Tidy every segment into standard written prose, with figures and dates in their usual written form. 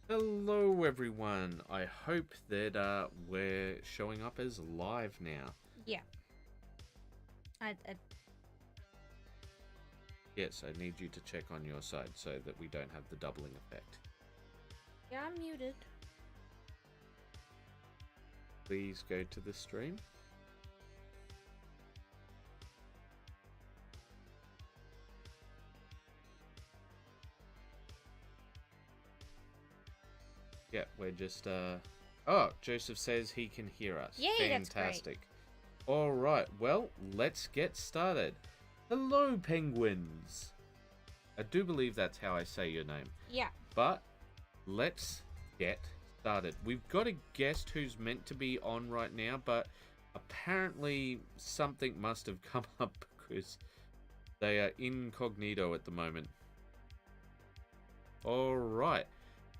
Hello everyone, I hope that we're showing up as live now. Yeah. Yes, I need you to check on your side so that we don't have the doubling effect. Yeah, I'm muted. Please go to the stream. Yeah, we're just oh, Joseph says he can hear us. Yay, fantastic. that's great. All right, well, let's get started. Hello, penguins. I do believe that's how I say your name. Yeah. But let's get started. We've got a guest who's meant to be on right now, but apparently something must have come up because they are incognito at the moment. All right,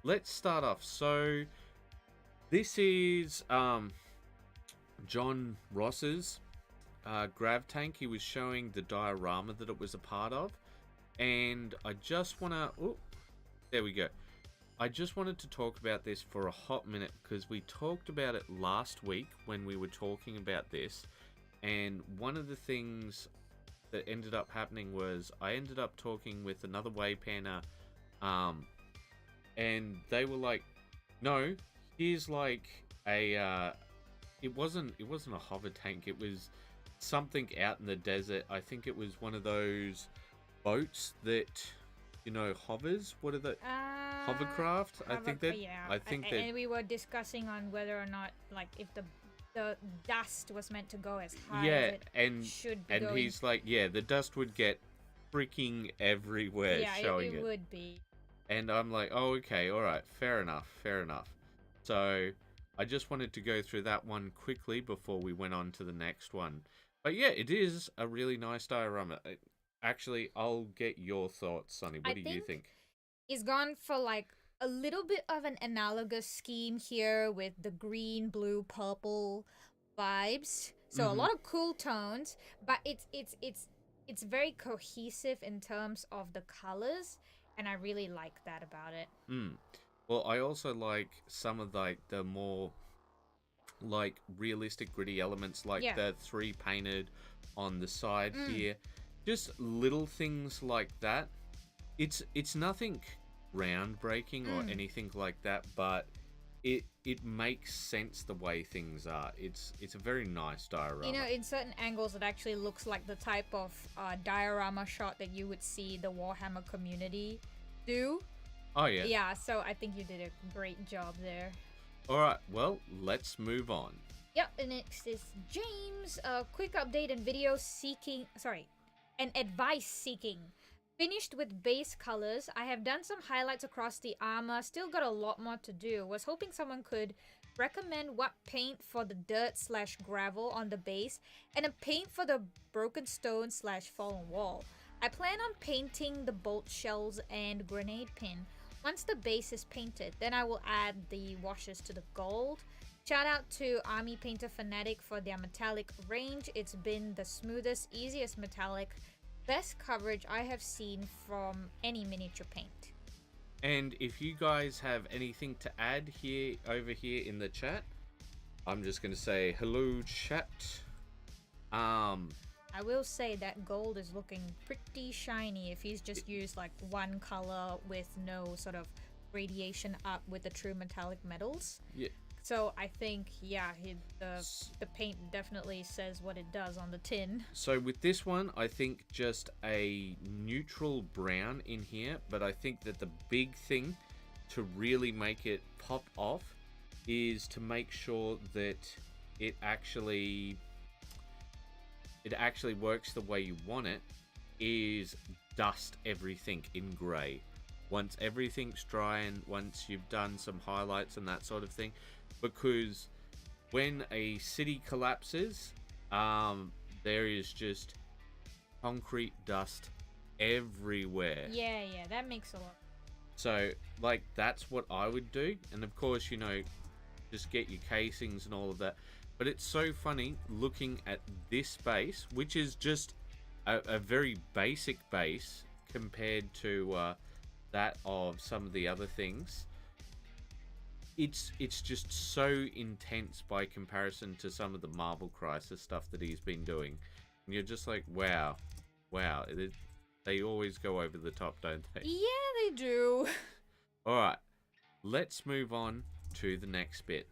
let's start off. So this is John Ross's grav tank. He was showing the diorama that it was a part of, and I just want to... Oh, there we go. I just wanted to talk about this for a hot minute because we talked about it last week when we were talking about this, and one of the things that ended up happening was I ended up talking with another WAYPNer, and they were like, no, here's like a it wasn't a hover tank, it was something out in the desert. I think it was one of those boats that, you know, hovers. What are the hovercraft? I think that. Yeah. I think that. And we were discussing on whether or not, like, if the dust was meant to go as high as it should be. And going. he's like, yeah, the dust would get freaking everywhere. Yeah, showing it would be. And I'm like, oh, okay, all right, fair enough. So I just wanted to go through that one quickly before we went on to the next one. But yeah, it is a really nice diorama. Actually, I'll get your thoughts, Sonny. What do you think? He's gone for like a little bit of an analogous scheme here with the green, blue, purple vibes. So a lot of cool tones, but it's very cohesive in terms of the colors, and I really like that about it. Well, I also like some of like the more like realistic gritty elements, like the 3 painted on the side here. Just little things like that. It's nothing groundbreaking or anything like that, but it makes sense the way things are. It's a very nice diorama. You know, in certain angles, it actually looks like the type of diorama shot that you would see the Warhammer community do. Oh yeah. Yeah, so I think you did a great job there. All right, well, let's move on. Yep, and next is James. A quick update and video seeking. Sorry. And advice seeking. Finished with base colors. I have done some highlights across the armor. Still got a lot more to do. Was hoping someone could recommend what paint for the dirt/gravel on the base and a paint for the broken stone/fallen wall. I plan on painting the bolt shells and grenade pin. Once the base is painted, then I will add the washes to the gold. Shout out to Army Painter Fanatic for their metallic range. It's been the smoothest, easiest metallic, best coverage I have seen from any miniature paint. And if you guys have anything to add over here in the chat, I'm just going to say hello, chat. I will say that gold is looking pretty shiny if he's just used like one color with no sort of radiation up with the true metallic metals. Yeah. So I think, yeah, the paint definitely says what it does on the tin. So with this one, I think just a neutral brown in here, but I think that the big thing to really make it pop off is to make sure that it actually works the way you want it, is dust everything in grey. Once everything's dry and once you've done some highlights and that sort of thing, because when a city collapses, there is just concrete dust everywhere. Yeah, that makes a lot. So, like, that's what I would do. And of course, you know, just get your casings and all of that. But it's so funny looking at this base, which is just a very basic base compared to that of some of the other things. it's just so intense by comparison to some of the Marvel Crisis stuff that he's been doing. And you're just like, wow. They always go over the top, don't they? Yeah, they do. All right, let's move on to the next bit.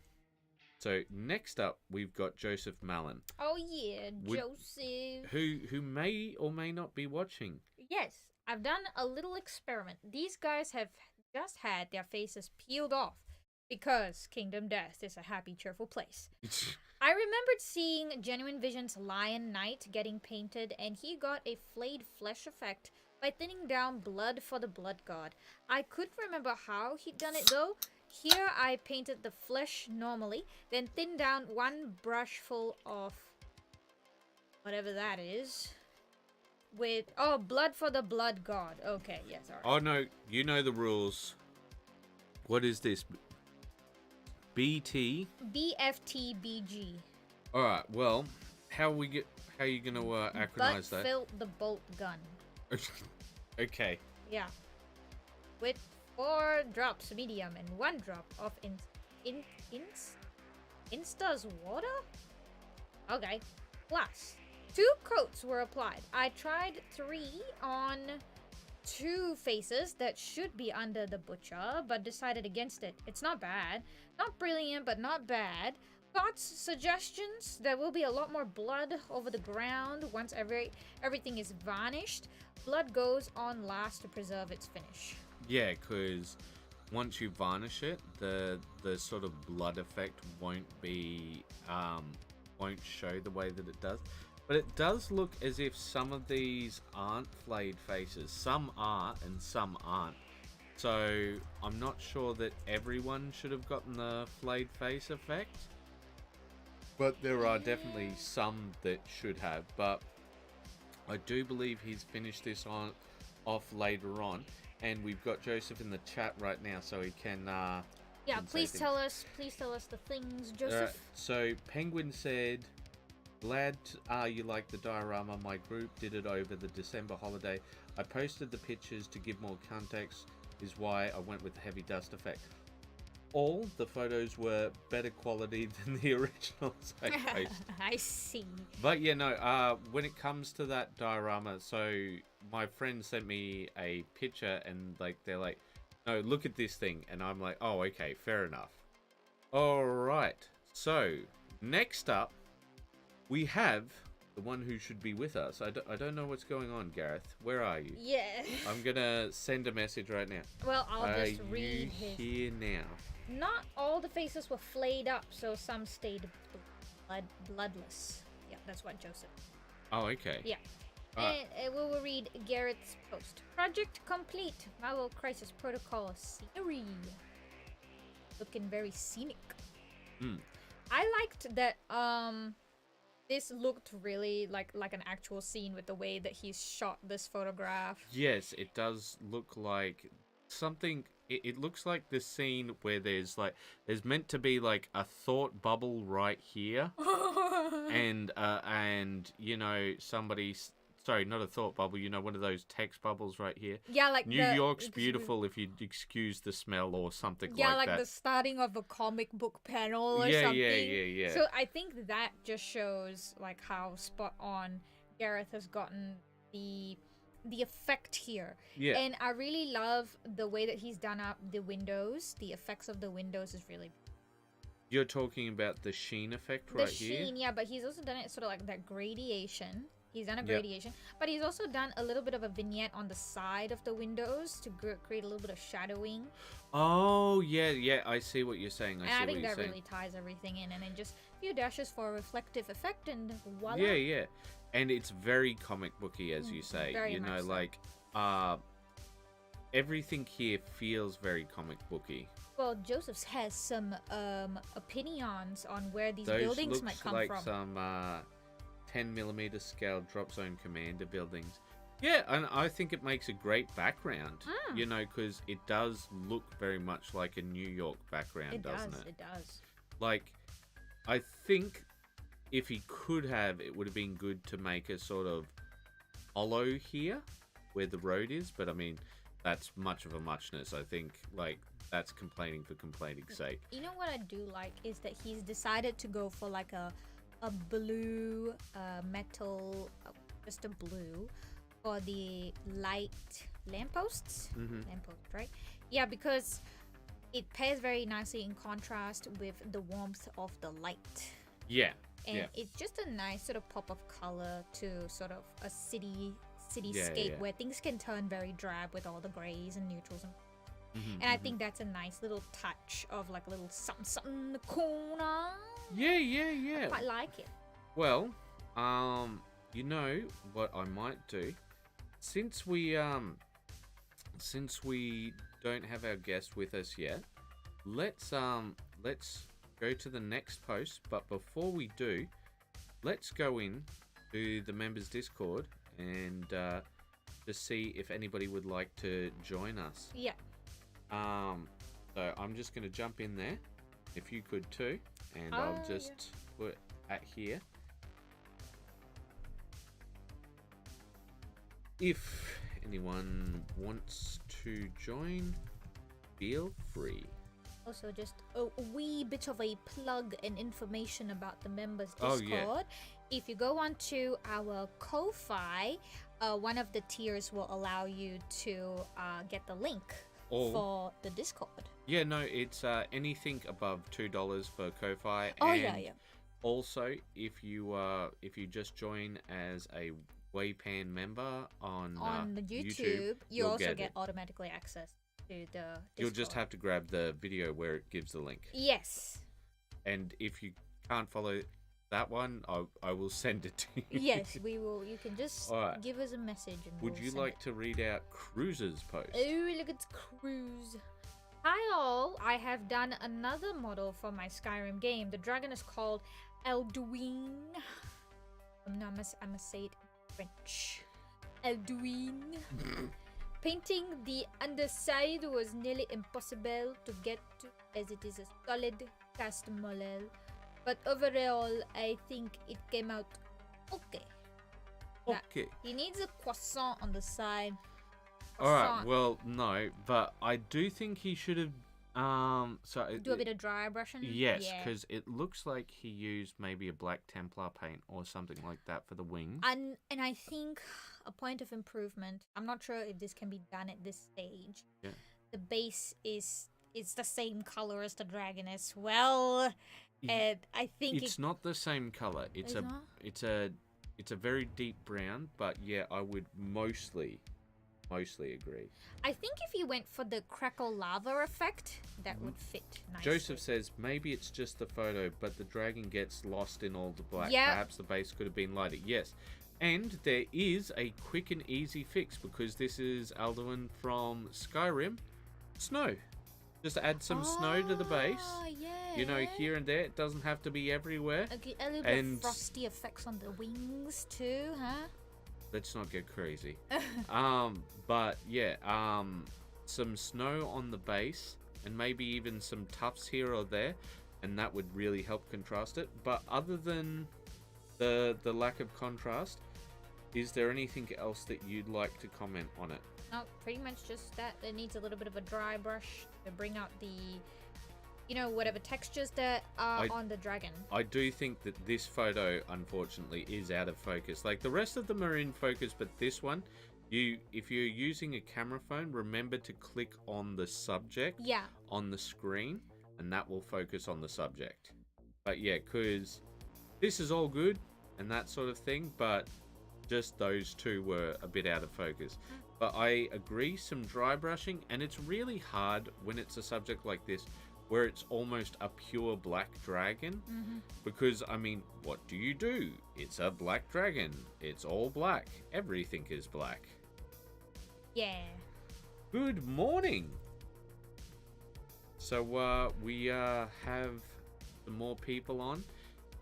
So next up, we've got Joseph Mallon. Oh yeah, Joseph. Who may or may not be watching. Yes, I've done a little experiment. These guys have just had their faces peeled off because Kingdom Death is a happy, cheerful place. I remembered seeing Genuine Vision's Lion Knight getting painted, and he got a flayed flesh effect by thinning down blood for the blood god. I couldn't remember how he'd done it though. Here I painted the flesh normally, then thinned down one brush full of whatever that is with blood for the blood god. Okay, yes, alright. Oh no, you know the rules. What is this? BT? BFTBG. Alright, well, how are you gonna acronymize that? Filled the bolt gun. Okay. Yeah. With 4 drops medium and 1 drop of Insta's water? Okay. Plus, 2 coats were applied. I tried 3 on 2 faces that should be under the butcher, but decided against it. It's not bad. Not brilliant, but not bad. Thoughts, suggestions? There will be a lot more blood over the ground once everything is varnished. Blood goes on last to preserve its finish. Yeah, because once you varnish it, the sort of blood effect won't show the way that it does. But it does look as if some of these aren't flayed faces. Some are and some aren't. So I'm not sure that everyone should have gotten the flayed face effect. But there are definitely some that should have. But I do believe he's finished this off later on. And we've got Joseph in the chat right now, so he can... yeah, please tell us the things, Joseph. So Penguin said... Glad you like the diorama. My group did it over the December holiday. I posted the pictures to give more context, is why I went with the heavy dust effect. All the photos were better quality than the originals I posted. I see. But yeah, no, when it comes to that diorama, so my friend sent me a picture and like they're like, no, look at this thing. And I'm like, oh, okay, fair enough. All right. So next up, we have the one who should be with us. I don't know what's going on, Gareth. Where are you? Yeah. I'm going to send a message right now. Well, I'll just read his... Are you here now? Not all the faces were flayed up, so some stayed bloodless. Yeah, that's what Joseph. Oh, okay. Yeah. Right. And we will read Garrett's post. Project complete. Marvel Crisis Protocol series. Looking very scenic. I liked that this looked really like an actual scene with the way that he's shot this photograph. Yes, it does look like something. It looks like the scene where there's meant to be like a thought bubble right here, and you know sorry, not a thought bubble. You know, one of those text bubbles right here. Yeah, like New York's beautiful if you excuse the smell or something like that. Yeah, like the starting of a comic book panel or something. Yeah. So I think that just shows like how spot on Gareth has gotten the effect here. Yeah. And I really love the way that he's done up the windows. The effects of the windows is really... You're talking about the sheen effect right here? The sheen, yeah, but he's also done it sort of like that gradation. He's done a gradation, but he's also done a little bit of a vignette on the side of the windows to create a little bit of shadowing. Oh, yeah, I see what you're saying. I think that really ties everything in, and then just a few dashes for a reflective effect, and voila. Yeah. And it's very comic booky, as you say. Very you know, much so. like, everything here feels very comic booky. Well, Joseph's has some opinions on where these buildings might come from. Those look like some 10mm scale drop zone commander buildings. Yeah, and I think it makes a great background. You know, because it does look very much like a New York background, doesn't it? It does. Like, I think if he could have, it would have been good to make a sort of hollow here where the road is. But I mean, that's much of a muchness. I think like that's complaining for complaining's sake. You know what I do like is that he's decided to go for like a blue metal, just a blue for the light lampposts. Lamppost, right? Yeah, because it pairs very nicely in contrast with the warmth of the light. Yeah. And it's just a nice sort of pop of color to sort of a cityscape where things can turn very drab with all the grays and neutrals. And I think that's a nice little touch of like a little something in the corner. Yeah. I quite like it. Well, you know what I might do? Since we don't have our guest with us yet, let's go to the next post. But before we do, let's go in to the members Discord and just see if anybody would like to join us. Yeah. So I'm just going to jump in there, if you could too, and I'll just put at here. If anyone wants to join, feel free. Also, just a wee bit of a plug and information about the members Discord. If you go onto our Ko-Fi, one of the tiers will allow you to get the link for the Discord. Yeah, no, it's anything above $2 for Ko-Fi. Also, if you just join as a WAYPN member on the YouTube, you also get automatically access to the Discord. You'll just have to grab the video where it gives the link. Yes. And if you can't follow that one, I will send it to you. Yes, we will. You can just give us a message. And would you like to read out Cruz's post? Oh, look at Cruz. Hi all, I have done another model for my Skyrim game. The dragon is called Elduin. I must say it in French. Elduin. Painting the underside was nearly impossible to get to as it is a solid cast model. But overall, I think it came out okay. Okay. He needs a croissant on the side. Alright, well, no, but I do think he should have, do a bit of dry brushing? Yes, because it looks like he used maybe a black Templar paint or something like that for the wings. And I think a point of improvement, I'm not sure if this can be done at this stage. Yeah. The base it's the same color as the dragon as well. And I think it's not the same color. It's a very deep brown, but yeah, I would mostly agree. I think if you went for the crackle lava effect, that would fit nicely. Joseph says maybe it's just the photo, but the dragon gets lost in all the black. Yep. Perhaps the base could have been lighter. Yes. And there is a quick and easy fix because this is Alduin from Skyrim. Snow. Just add some snow to the base. Yeah. You know, here and there. It doesn't have to be everywhere. Okay, a little bit of frosty effects on the wings too, huh? Let's not get crazy. But yeah, some snow on the base and maybe even some tufts here or there, and that would really help contrast it. But other than the lack of contrast, is there anything else that you'd like to comment on it? No, pretty much just that. It needs a little bit of a dry brush to bring out the, whatever textures that are on the dragon. I do think that this photo, unfortunately, is out of focus. Like, the rest of them are in focus, but this one, if you're using a camera phone, remember to click on the subject on the screen, and that will focus on the subject. But yeah, because this is all good and that sort of thing, but just those two were a bit out of focus. But I agree, some dry brushing, and it's really hard when it's a subject like this where it's almost a pure black dragon, because I mean, what do? It's a black dragon. It's all black. Everything is black. Yeah. Good morning. So we have some more people on.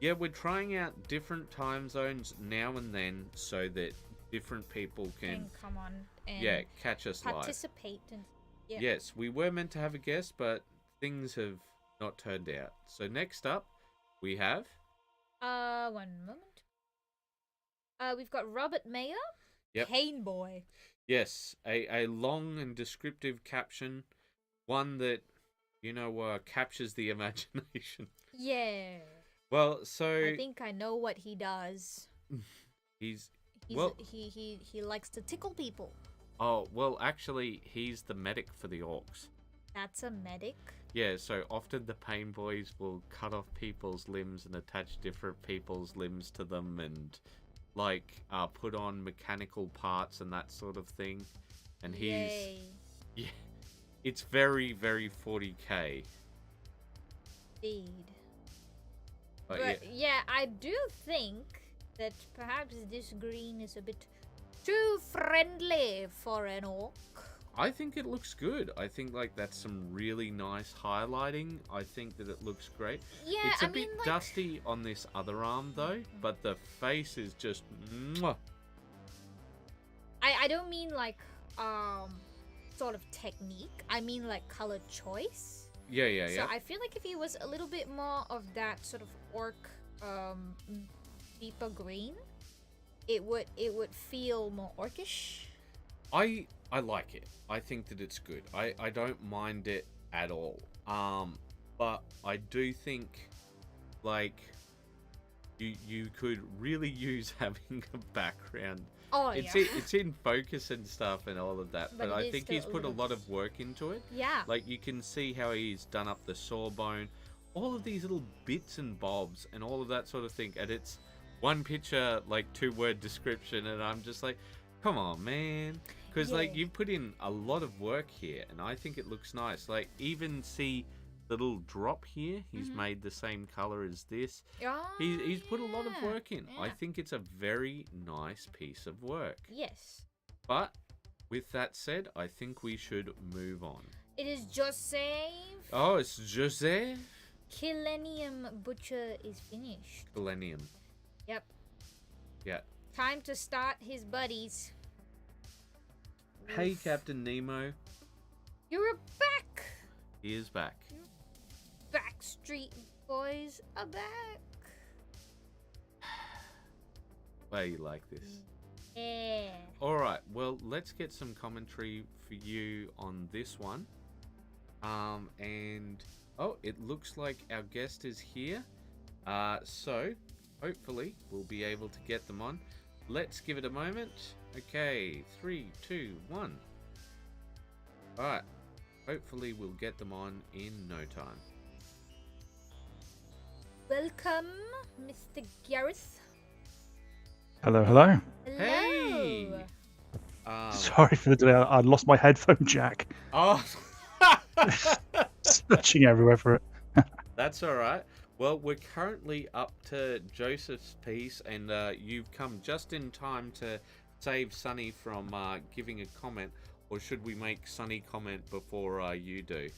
Yeah, we're trying out different time zones now and then so that different people can come on and catch us live. Participate. Yes, we were meant to have a guest, but things have not turned out. So next up, we have... one moment. We've got Robert Mayer. Yep. Pain Boy. Yes, a long and descriptive caption, one that, captures the imagination. Yeah. Well, I so think I know what he does. he's, He's well, he likes to tickle people. oh, well, actually, he's the medic for the orcs. That's a medic. Yeah, so often the pain boys will cut off people's limbs and attach different people's limbs to them and, like, put on mechanical parts and that sort of thing. And Yay. yeah, it's very, very 40k. Indeed. But But yeah, I do think that perhaps this green is a bit too friendly for an orc. I think it looks good. I think like that's some really nice highlighting. I think that it looks great. Yeah, It's a I bit mean, like, dusty on this other arm though, but the face is just mwah. I don't mean like sort of technique. I mean like color choice. Yeah. So I feel like if he was a little bit more of that sort of orc deeper green, it would feel more orcish. I like it. I think that it's good. I don't mind it at all. But I do think like you could really use having a background. Oh It's yeah. it's in focus and stuff and all of that, But but it I is think still he's a put a little- lot of work into it. Yeah. Like you can see how he's done up the sawbone, all of these little bits and bobs and all of that sort of thing. And it's one picture, like 2-word description, and I'm just like, come on, man. Because like Yeah. you've put in a lot of work here, and I think it looks nice. Like even see the little drop here. He's Mhm. made the same color as this. Oh, He's put a lot of yeah, work in. I yeah. think it's a very nice piece of work. Yes. But with that said, I think we should move on. It is Joseph. Oh, it's Jose Killennium Butcher is finished. Millennium. Yep. Yeah. Time to start his buddies. Hey, Oof. Captain Nemo. You're back. He is back. Backstreet Boys are back. Why you like this? Yeah. All right. Well, let's get some commentary for you on this one. And oh, it looks like our guest is here. So hopefully we'll be able to get them on. Let's give it a moment. Okay, 3, 2, 1. All right. Hopefully we'll get them on in no time. Welcome, Mr. Gareth. Hello, hello. Hello. Hey! Sorry for the delay. I lost my headphone jack. Oh, Searching everywhere for it. that's all right. Well, we're currently up to Joseph's piece, and you've come just in time to save Sunny from giving a comment. Or should we make Sunny comment before you do?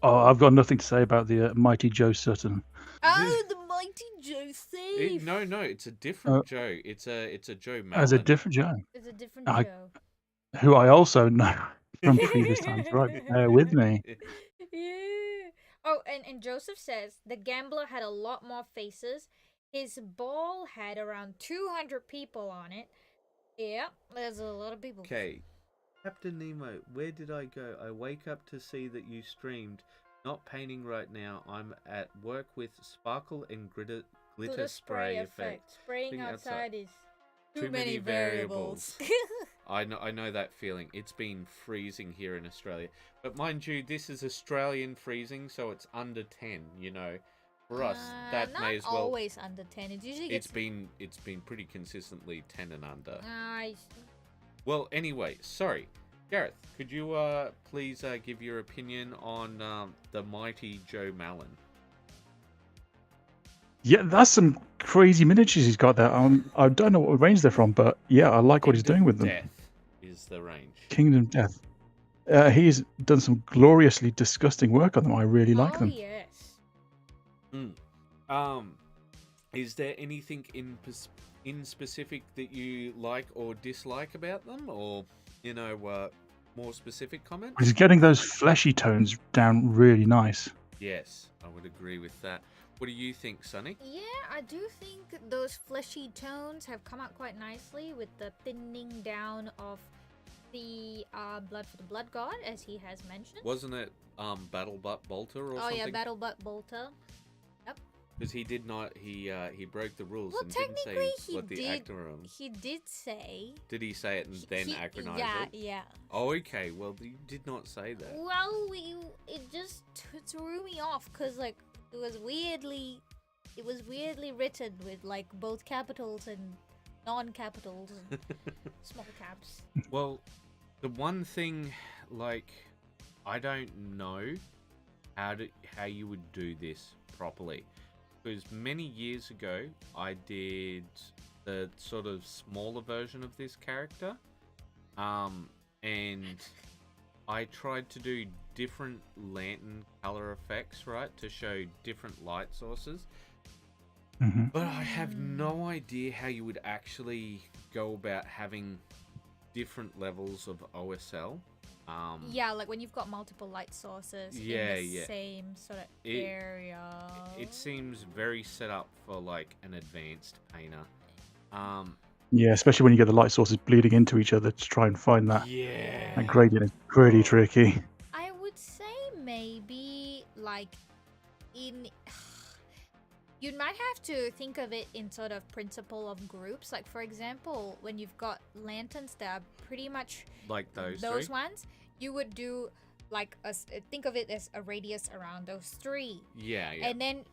Oh, I've got nothing to say about the mighty Joe Sutton. Oh, the mighty Joseph. No, it's a different Joe. It's a Joe Malin. As a different Joe, It's a different I- show. who I also know from previous times. Right, bear with me. Yeah. Oh, and Joseph says the gambler had a lot more faces. His ball had around 200 people on it. Yeah, there's a lot of people. Okay, Captain Nemo, where did I go? I wake up to see that you streamed. Not painting right now. I'm at work with sparkle and glitter spray effect. Spraying Being outside is Too many variables. I know that feeling. It's been freezing here in Australia. But mind you, this is Australian freezing, so it's under 10, you know. For us, that not may as well. always under 10. It usually gets. It's been pretty consistently 10 and under. Nice. Well, anyway, sorry. Gareth, could you please give your opinion on the mighty Joe Malin? Yeah, that's some crazy miniatures he's got there. I don't know what range they're from, but yeah, I like what he's doing with them. Death is the range. Kingdom Death. He's done some gloriously disgusting work on them. I really like them. Yes. Is there anything in specific that you like or dislike about them, or more specific comment? He's getting those fleshy tones down really nice. Yes, I would agree with that. What do you think, Sonny? Yeah, I do think those fleshy tones have come out quite nicely with the thinning down of the blood for the blood god, as he has mentioned. Wasn't it Battle Butt Bolter or Oh something? yeah, Battle Butt Bolter. Yep. Because he did not. He broke the rules Well, and didn't say technically what the acronym. he did say. Did he say it and then acronyze yeah, it? Yeah. Oh, okay. Well, you did not say that. Well, it just threw me off because like it was weirdly written with like both capitals and non-capitals and small caps. Well, the one thing, like, I don't know how you would do this properly, because many years ago I did the sort of smaller version of this character, and I tried to do different lantern color effects, right, to show different light sources. But I have no idea how you would actually go about having different levels of OSL. Yeah, like when you've got multiple light sources in the same sort of area. It seems very set up for like an advanced painter. Yeah, especially when you get the light sources bleeding into each other to try and find that. Yeah. That gradient is pretty tricky. I would say maybe like in. You might have to think of it in sort of principle of groups. Like, for example, when you've got lanterns that are pretty much like those ones, you would do like think of it as a radius around those three. Yeah. And then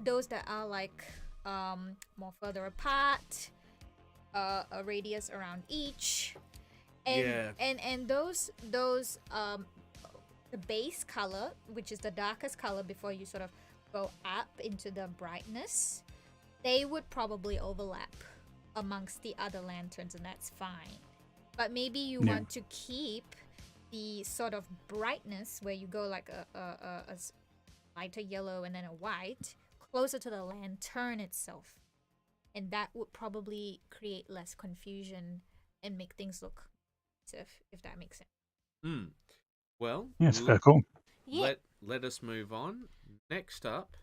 those that are like more further apart, a radius around each. And those the base color, which is the darkest color before you sort of go up into the brightness, they would probably overlap amongst the other lanterns, and that's fine. But maybe you want to keep the sort of brightness where you go like a lighter yellow and then a white closer to the lantern itself, and that would probably create less confusion and make things look safe, if that makes sense. Well, yes, fair call. Let us move on. Next up,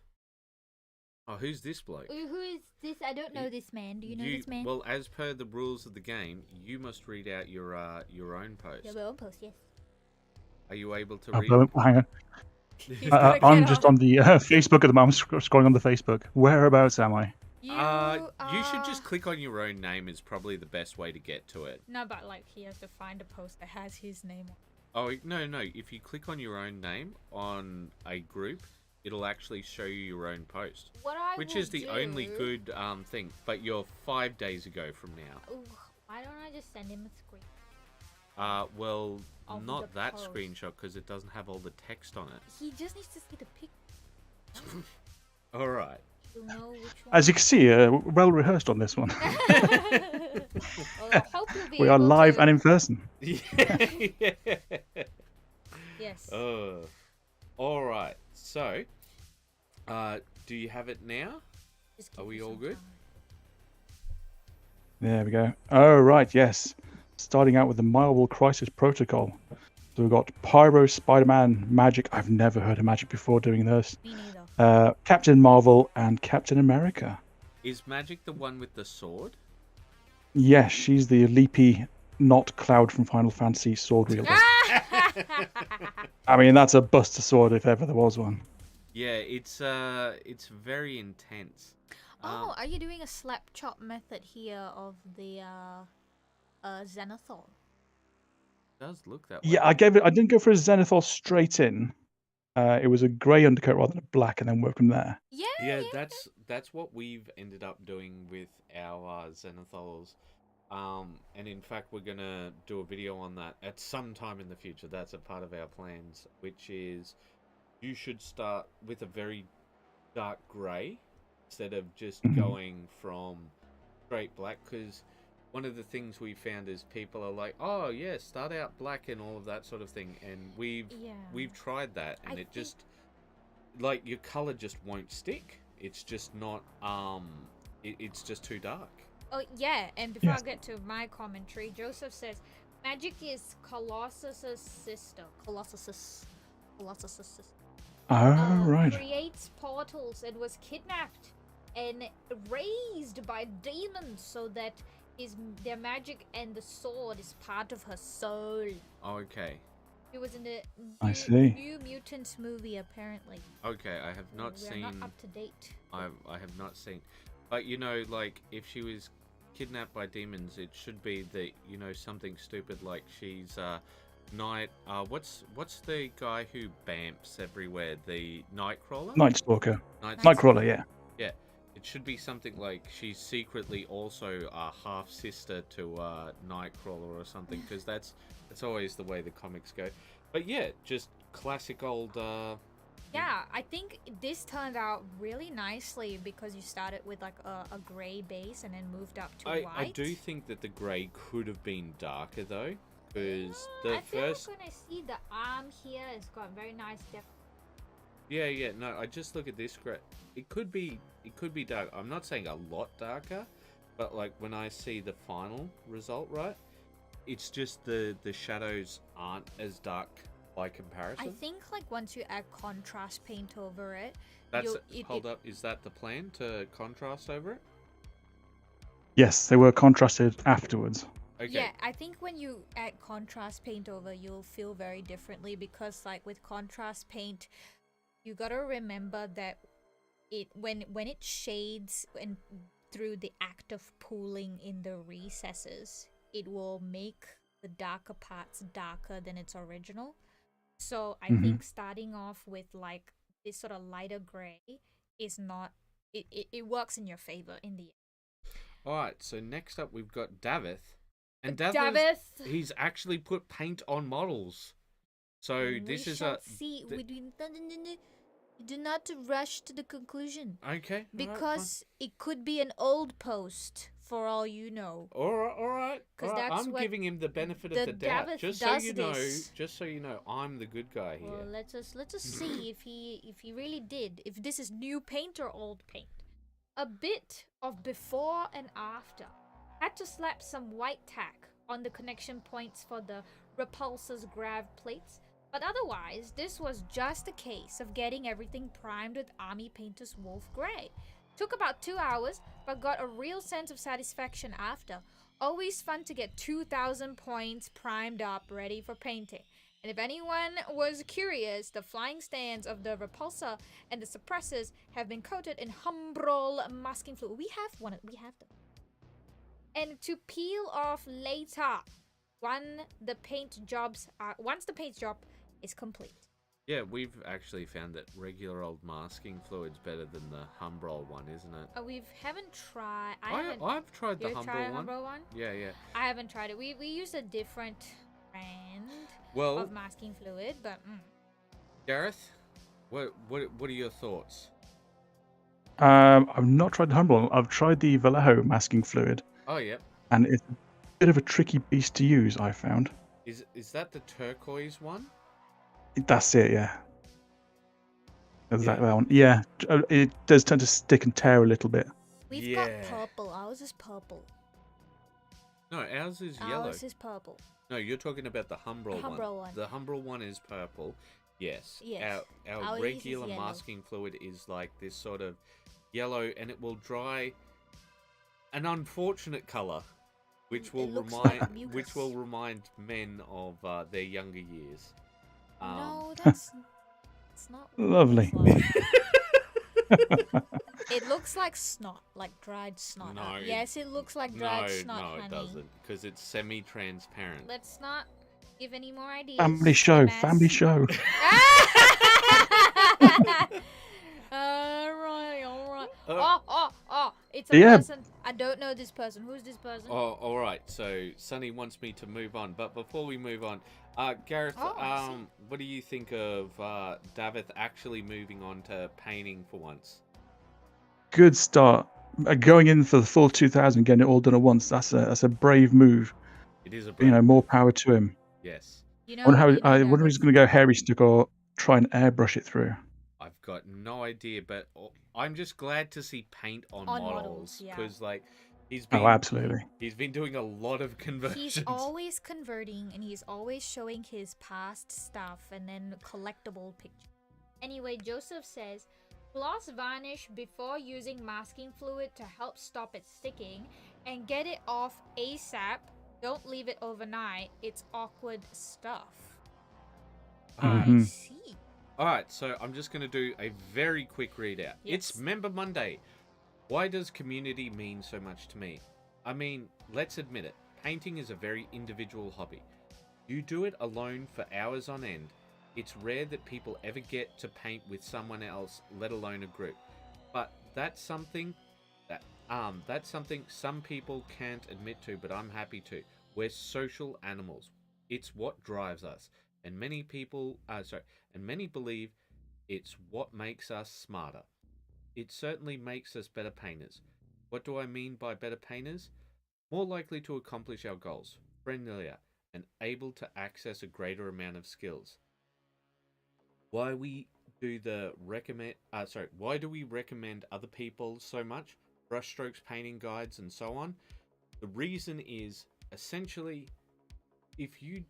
who's this bloke? Who is this? I don't know this man. Do you know this man? Well, as per the rules of the game, you must read out your own post. Your own post, yes. Are you able to read? Hang on. I'm just on the Facebook at the moment. I'm scrolling on the Facebook. Whereabouts am I? You should just click on your own name. Is probably the best way to get to it. No, but like he has to find a post that has his name on. Oh no! If you click on your own name on a group, it'll actually show you your own post, which is the only good thing. But you're 5 days ago from now. Ooh, why don't I just send him a screen? Well, Of not the that post. screenshot because it doesn't have all the text on it. He just needs to see the pic. All right. He'll know which one. As you can see, well rehearsed on this one. Well, I hope you'll be We are able live to... and in person. Yes. All right. So, do you have it now? Just give Are we me all some good? time. There we go. Oh, right, yes. Starting out with the Marvel Crisis Protocol. So we've got Pyro, Spider-Man, Magic. I've never heard of Magic before doing this. Me neither. Captain Marvel and Captain America. Is Magic the one with the sword? Yes, she's the leapy, not Cloud from Final Fantasy sword wielder. I mean, that's a Buster sword if ever there was one. Yeah, it's very intense. Oh, are you doing a slap chop method here of the Zenithal? It does look that way. Yeah, I didn't go for a Zenithal straight in. It was a grey undercoat rather than a black, and then work from there. Yeah, that's what we've ended up doing with our Zenithals. And in fact, we're gonna do a video on that at some time in the future. That's a part of our plans, which is you should start with a very dark grey instead of just going from straight black, because one of the things we found is people are like, oh yeah, start out black and all of that sort of thing, and we've tried that, and it just like your color just won't stick. It's just not it's just too dark. Oh yeah, and before I get to my commentary, Joseph says Magic is Colossus's sister. Colossus's sister. Oh, right. creates portals and was kidnapped and raised by demons so that their magic and the sword is part of her soul. Okay. It was in the I see. New Mutants movie, apparently. Okay, I have not We're seen. not up to date. I have not seen. But you know, like if she was kidnapped by demons, it should be the something stupid like she's night. What's the guy who bamps everywhere? The Nightcrawler. Night Stalker. Night Nightcrawler, yeah. Yeah, it should be something like she's secretly also a half sister to Nightcrawler or something, because that's always the way the comics go. But yeah, just classic old. Yeah, I think this turned out really nicely because you started with like a gray base and then moved up to white. I do think that the grey could have been darker though, because the I feel first. like when I see the arm here, it's got very nice depth. Yeah. No, I just look at this grey. It could be dark. I'm not saying a lot darker, but like when I see the final result, right? It's just the shadows aren't as dark by comparison. I think like once you add contrast paint over it, hold up. Is that the plan, to contrast over it? Yes, they were contrasted afterwards. Okay. Yeah, I think when you add contrast paint over, you'll feel very differently because like with contrast paint, you gotta remember that when it shades and through the act of pooling in the recesses, it will make the darker parts darker than its original. So I think starting off with like this sort of lighter gray is not it works in your favor in the end. Alright, so next up we've got Davith. And Davith, he's actually put paint on models. So this is see. We do not rush to the conclusion. Okay. Because it could be an old post, for all you know. All right. I'm giving him the benefit of the doubt, just so you know, I'm the good guy here. Well, let's just see if he really did. If this is new paint or old paint. A bit of before and after. Had to slap some white tack on the connection points for the repulsor's grav plates. But otherwise, this was just a case of getting everything primed with Army Painter's Wolf Grey. Took about 2 hours, but got a real sense of satisfaction after. Always fun to get 2,000 points primed up, ready for painting. And if anyone was curious, the flying stands of the repulsor and the suppressors have been coated in Humbrol masking fluid. We have them. And to peel off later, once the paint job is complete. Yeah, we've actually found that regular old masking fluid's better than the Humbrol one, isn't it? We haven't tried. I've tried the Humbrol one. Yeah. I haven't tried it. We used a different brand of masking fluid, but Gareth, what are your thoughts? I've not tried the Humbrol. I've tried the Vallejo masking fluid. Oh, yep. And it's a bit of a tricky beast to use, I found. Is that the turquoise one? That's it, yeah. That one. Yeah, it does tend to stick and tear a little bit. We've got purple. Ours is purple. No, ours is yellow. Ours is purple. No, you're talking about the Humbrol one. The Humbrol one is purple. Yes. Our regular masking fluid is like this sort of yellow, and it will dry an unfortunate color, which will remind men of their younger years. No, that's not lovely. It looks like snot, like dried snot. No, yes, it looks like dried snot, honey. No, it doesn't, because it's semi-transparent. Let's not give any more ideas. Family show. All right. It's a person. I don't know this person. Who's this person? Oh, all right. So Sunny wants me to move on, but before we move on, Gareth, what do you think of Davith actually moving on to painting for once? Good start. Going in for the full 2,000, getting it all done at once. That's a brave move. It is a brave move. More power to him. Yes. I wonder if he's going to go hairy stick or try and airbrush it through. I've got no idea, but I'm just glad to see paint on models, because he's been absolutely. He's been doing a lot of conversions. He's always converting, and he's always showing his past stuff and then collectible pictures. Anyway, Joseph says, gloss varnish before using masking fluid to help stop it sticking and get it off ASAP. Don't leave it overnight. It's awkward stuff. I see. All right, so I'm just going to do a very quick readout. Yes. It's Member Monday. Why does community mean so much to me? I mean, let's admit it. Painting is a very individual hobby. You do it alone for hours on end. It's rare that people ever get to paint with someone else, let alone a group. But that's something some people can't admit to, but I'm happy to. We're social animals. It's what drives us. And many believe it's what makes us smarter. It certainly makes us better painters. What do I mean by better painters? More likely to accomplish our goals, friendlier, and able to access a greater amount of skills. Why do we recommend other people so much? Brushstrokes, painting guides, and so on. The reason is essentially if you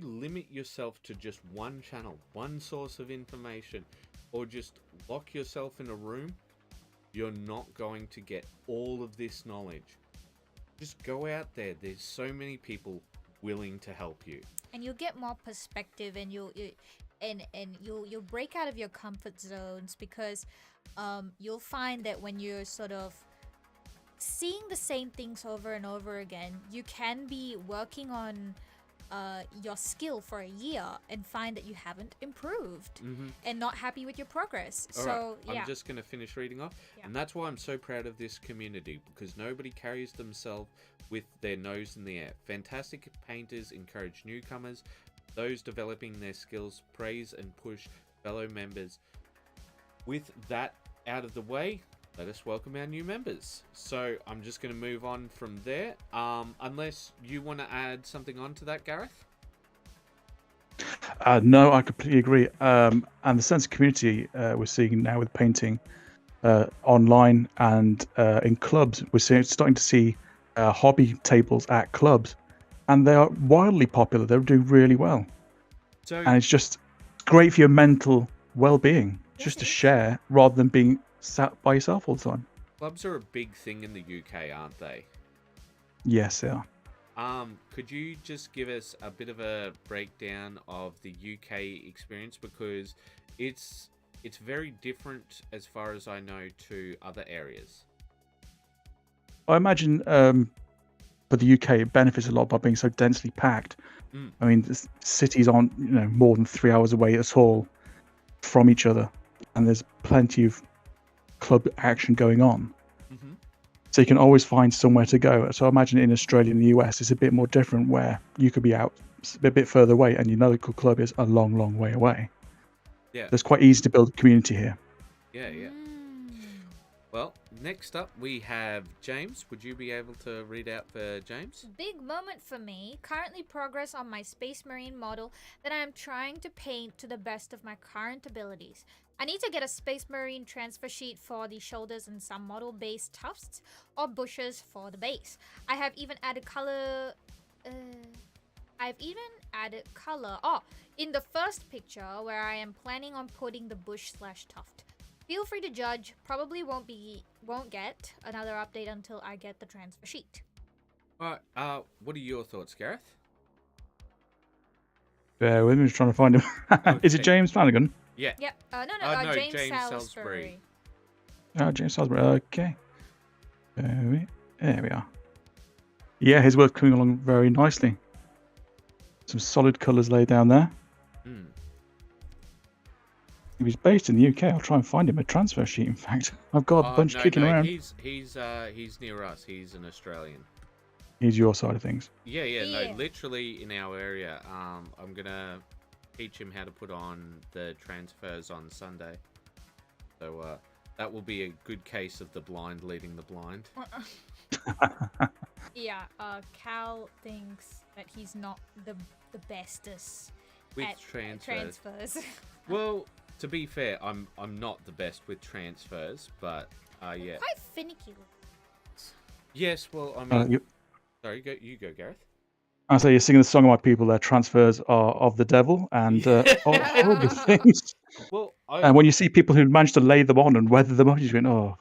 limit yourself to just one channel, one source of information, or just lock yourself in a room, you're not going to get all of this knowledge. Just go out there. There's so many people willing to help you. And you'll get more perspective, and you'll break out of your comfort zones, because you'll find that when you're sort of seeing the same things over and over again, you can be working on your skill for a year and find that you haven't improved and not happy with your progress. I'm just going to finish reading off. Yeah. And that's why I'm so proud of this community, because nobody carries themselves with their nose in the air. Fantastic painters encourage newcomers. Those developing their skills praise and push fellow members. With that out of the way, let us welcome our new members. So I'm just going to move on from there. Unless you want to add something on to that, Gareth? No, I completely agree. And the sense of community we're seeing now with painting online and in clubs, we're starting to see hobby tables at clubs, and they are wildly popular. They're doing really well. And it's just great for your mental well-being, just to share rather than being sat by yourself all the time. Clubs are a big thing in the UK, aren't they? Yes, they are. Could you just give us a bit of a breakdown of the UK experience, because it's very different as far as I know to other areas? I imagine for the UK it benefits a lot by being so densely packed. I mean, the cities aren't more than 3 hours away at all from each other, and there's plenty of club action going on. So you can always find somewhere to go. So I imagine in Australia and the US it's a bit more different, where you could be out a bit further away and your local club is a long way away. Yeah, it's quite easy to build a community here. Yeah. Well, next up we have James. Would you be able to read out for James? Big moment for me. Currently progress on my Space Marine model that I am trying to paint to the best of my current abilities. I need to get a Space Marine transfer sheet for the shoulders and some model-based tufts or bushes for the base. I have even added color... in the first picture where I am planning on putting the bush/tuft. Feel free to judge. Probably won't get another update until I get the transfer sheet. All right. What are your thoughts, Gareth? Bear with me, just trying to find him. Okay. Is it James Flanagan? Yeah. Yep. No, James James Salisbury. James Salisbury. Okay. There we are. Yeah, his work's coming along very nicely. Some solid colours laid down there. If he's based in the UK, I'll try and find him a transfer sheet. In fact, I've got a bunch kicking around. He's near us. He's an Australian. He's your side of things. Yeah. No, literally in our area. I'm gonna teach him how to put on the transfers on Sunday. So that will be a good case of the blind leading the blind. Yeah. Cal thinks that he's not the bestest with at transfers. Well, to be fair, I'm not the best with transfers, but yeah. Quite finicky. Yes, well, I mean, sorry, you go, Gareth. I say you're singing the song of my people. Their transfers are of the devil and horrible things. Well, And when you see people who manage to lay them on and weather them up, you're going, oh,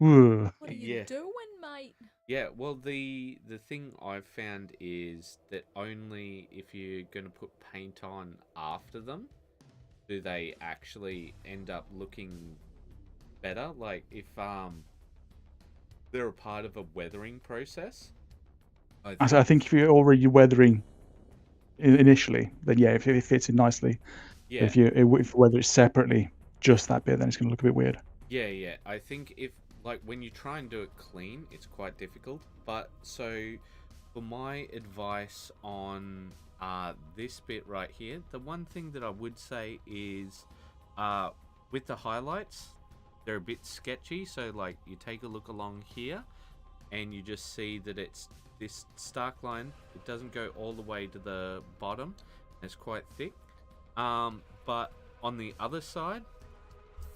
ooh. What are you Yeah. doing, mate? Yeah, well, the thing I've found is that only if you're going to put paint on after them do they actually end up looking better. Like, if they're a part of a weathering process. I think if you're already weathering initially, then yeah, if it fits in nicely. Yeah. But if whether it's separately, just that bit, then it's going to look a bit weird. Yeah. I think if, like, when you try and do it clean, it's quite difficult. But so, for my advice on this bit right here, the one thing that I would say is with the highlights, they're a bit sketchy. So, like, you take a look along here and you just see that it's this stark line. It doesn't go all the way to the bottom. It's quite thick. But on the other side,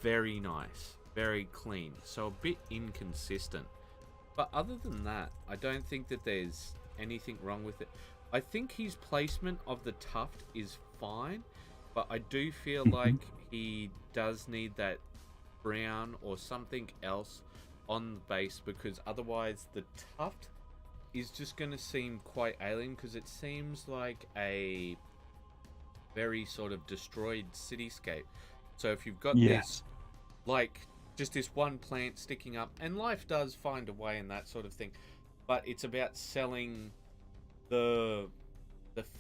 very nice, very clean. So a bit inconsistent. But other than that, I don't think that there's anything wrong with it. I think his placement of the tuft is fine, but I do feel like he does need that brown or something else on the base, because otherwise the tuft is just going to seem quite alien, because it seems like a very sort of destroyed cityscape. So if you've got this, like, just this one plant sticking up, and life does find a way and that sort of thing, but it's about selling the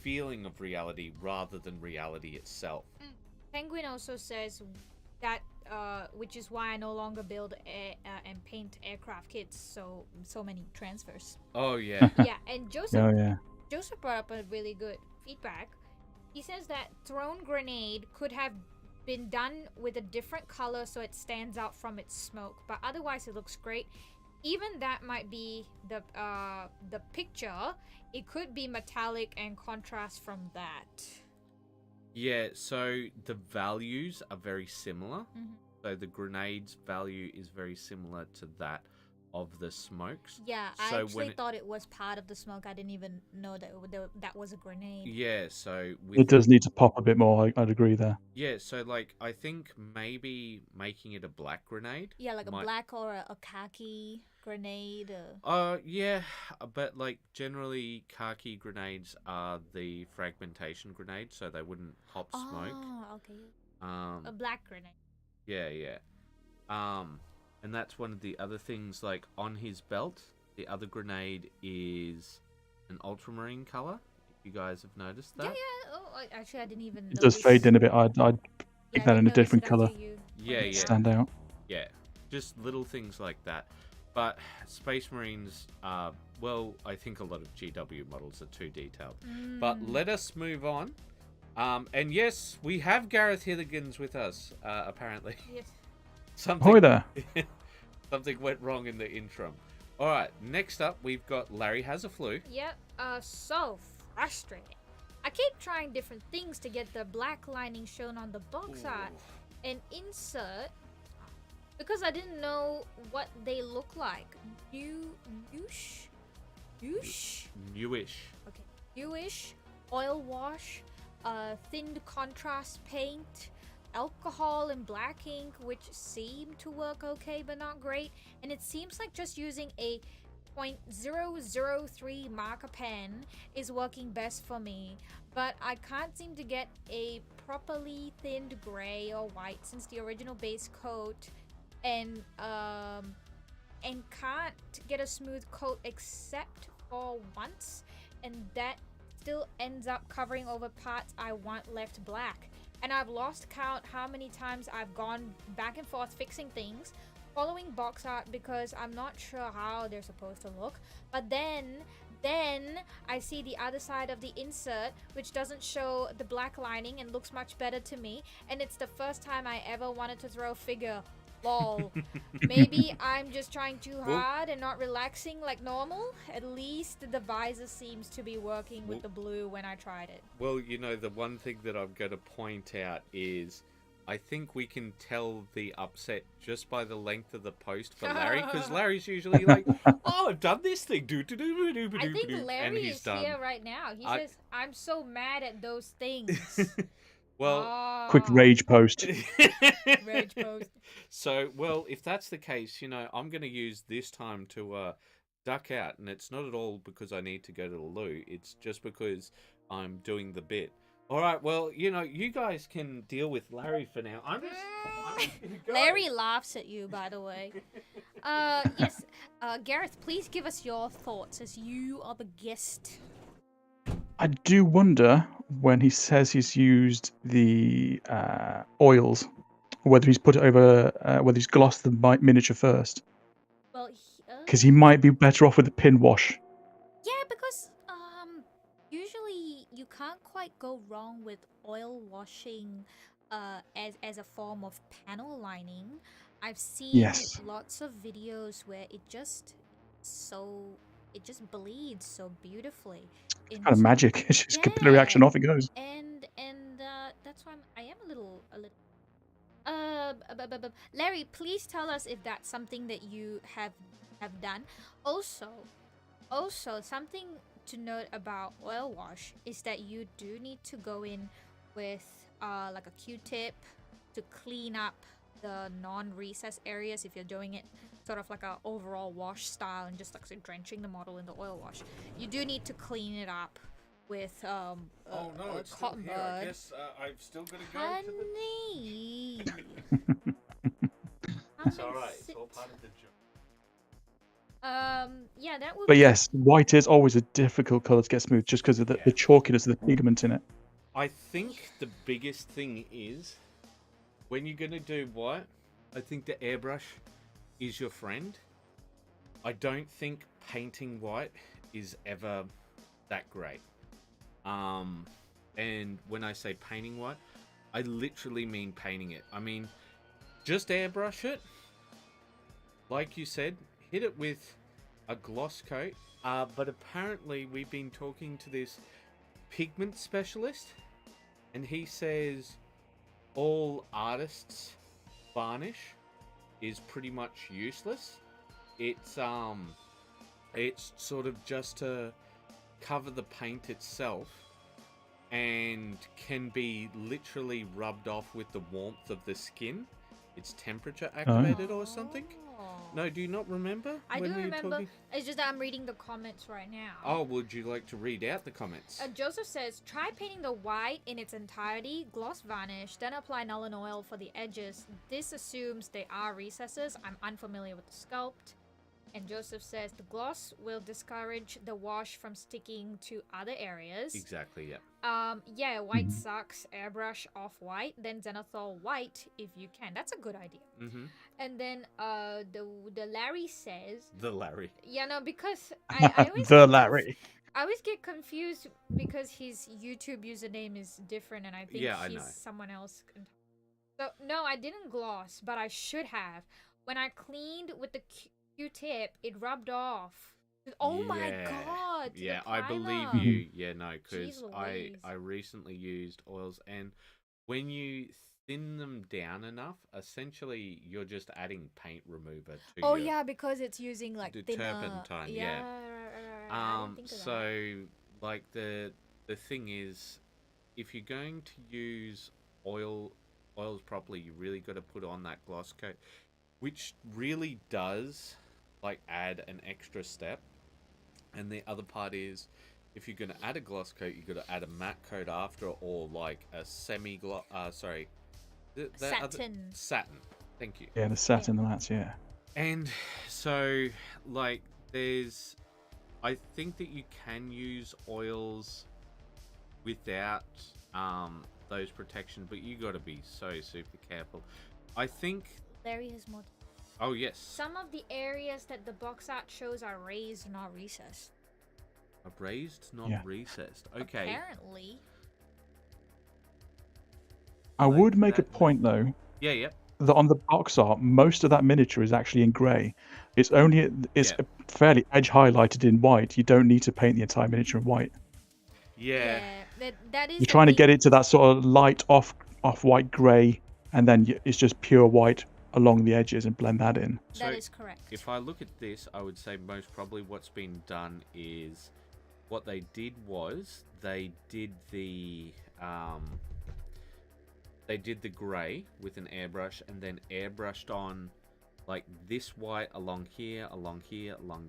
feeling of reality rather than reality itself. Penguin also says that which is why I no longer build and paint aircraft kits, so many transfers. Oh yeah. Yeah, and Joseph yeah. Joseph brought up a really good feedback. He says that thrown grenade could have been done with a different color so it stands out from its smoke, but otherwise it looks great. Even that might be the picture. It could be metallic and contrast from that. Yeah, so the values are very similar. Mm-hmm. So the grenade's value is very similar to that of the smokes. Yeah, so I actually thought it was part of the smoke. I didn't even know that that was a grenade. Yeah, so it does need to pop a bit more. I'd agree there. Yeah, so like I think maybe making it a black grenade. Yeah, like a black or a khaki grenade. Yeah, but like generally khaki grenades are the fragmentation grenades, so they wouldn't pop smoke. Oh, okay. A black grenade. Yeah. And that's one of the other things, like on his belt, the other grenade is an ultramarine color. If you guys have noticed that. Yeah. Oh, actually, I didn't even It does fade in a bit. I'd pick that in a different color. Yeah. Stand out. Yeah, just little things like that. But Space Marines are, well, I think a lot of GW models are too detailed. But let us move on. And yes, we have Gareth Hilligans with us, apparently. Yes. Hi there. Something went wrong in the intro. All right, next up, we've got Larry Has a Flu. Yep, so frustrating. I keep trying different things to get the black lining shown on the box art and insert, because I didn't know what they look like. Newish? Okay, newish, oil wash, thinned contrast paint, alcohol and black ink, which seem to work okay but not great, and it seems like just using a .003 marker pen is working best for me, but I can't seem to get a properly thinned gray or white since the original base coat, and can't get a smooth coat except for once, and that still ends up covering over parts I want left black. And I've lost count how many times I've gone back and forth fixing things, following box art because I'm not sure how they're supposed to look. But then I see the other side of the insert, which doesn't show the black lining and looks much better to me. And it's the first time I ever wanted to throw a figure. Lol. Maybe I'm just trying too hard and not relaxing like normal. At least the visor seems to be working with the blue when I tried it. Well, you know, the one thing that I'm going to point out is I think we can tell the upset just by the length of the post for Larry, because Larry's usually like, "Oh, I've done this thing." I think And Larry he's is done. here right now. He says, "I'm so mad at those things." Well, Quick rage post. Rage post. So, well, if that's the case, I'm going to use this time to duck out, and it's not at all because I need to go to the loo. It's just because I'm doing the bit. All right, well, you guys can deal with Larry for now. I'm just gonna go. Larry laughs at you, by the way. Yes, Gareth, please give us your thoughts as you are the guest. I do wonder when he says he's used the oils, whether he's put it over, whether he's glossed the miniature first. Well, Because he might be better off with the pin wash. yeah, because usually you can't quite go wrong with oil washing as a form of panel lining. I've seen lots of videos where it just bleeds so beautifully. It's kind of magic. It's just capillary action, off it goes. And that's why I am a little. Larry, please tell us if that's something that you have done. Also, something to note about oil wash is that you do need to go in with like a Q-tip to clean up the non-recess areas if you're doing it sort of like a overall wash style and just like drenching the model in the oil wash. You do need to clean it up with it's cotton still here. I bud. guess I've still got to go Honey. It's all right. It's all part of the job. Yeah, that would. But yes, white is always a difficult color to get smooth, just because of the chalkiness of the pigment in it. I think the biggest thing is when you're gonna do white, I think the airbrush is your friend. I don't think painting white is ever that great. And when I say painting white, I literally mean painting it. I mean, just airbrush it. Like you said, hit it with a gloss coat. But apparently we've been talking to this pigment specialist, and he says all artists' varnish is pretty much useless. It's sort of just to cover the paint itself and can be literally rubbed off with the warmth of the skin. It's temperature activated or something. No, do you not remember? I when do we were remember. talking? It's just that I'm reading the comments right now. Oh, would you like to read out the comments? Joseph says, try painting the white in its entirety, gloss varnish, then apply Nuln Oil for the edges. This assumes they are recesses. I'm unfamiliar with the sculpt. And Joseph says, the gloss will discourage the wash from sticking to other areas. Exactly, yeah. Yeah, white sucks. Airbrush off white, then Zenithal white if you can. That's a good idea. Mm-hmm. And then the Larry says... The Larry. Yeah, no, because I always Larry. I always get confused because his YouTube username is different, and I think he's someone else. So no, I didn't gloss, but I should have. When I cleaned with the Q-tip, it rubbed off. Oh my god! Yeah, I believe you. Yeah, no, because I recently used oils, and when you thin them down enough, essentially you're just adding paint remover to Oh yeah, because it's using like the thinner turpentine. Yeah. Right. So like the thing is, if you're going to use oils properly, you really got to put on that gloss coat, which really does like add an extra step. And the other part is, if you're going to add a gloss coat, you've got to add a matte coat after, or like a semi-gloss. Satin. Satin. Thank you. Yeah, the satin, the mats, yeah. And so, like, I think that you can use oils without those protections, but you got to be so super careful. I think Larry has more. Oh, yes. Some of the areas that the box art shows are raised, not recessed. Raised, not recessed. Okay. Apparently. I would make a point, though. Yeah. That on the box art, most of that miniature is actually in grey. It's fairly edge highlighted in white. You don't need to paint the entire miniature in white. Yeah. That is. You're trying to get it to that sort of light off-white grey and then it's just pure white along the edges and blend that in. So That is correct. if I look at this, I would say most probably what's been done is what they did was they did the grey with an airbrush and then airbrushed on like this white along here, along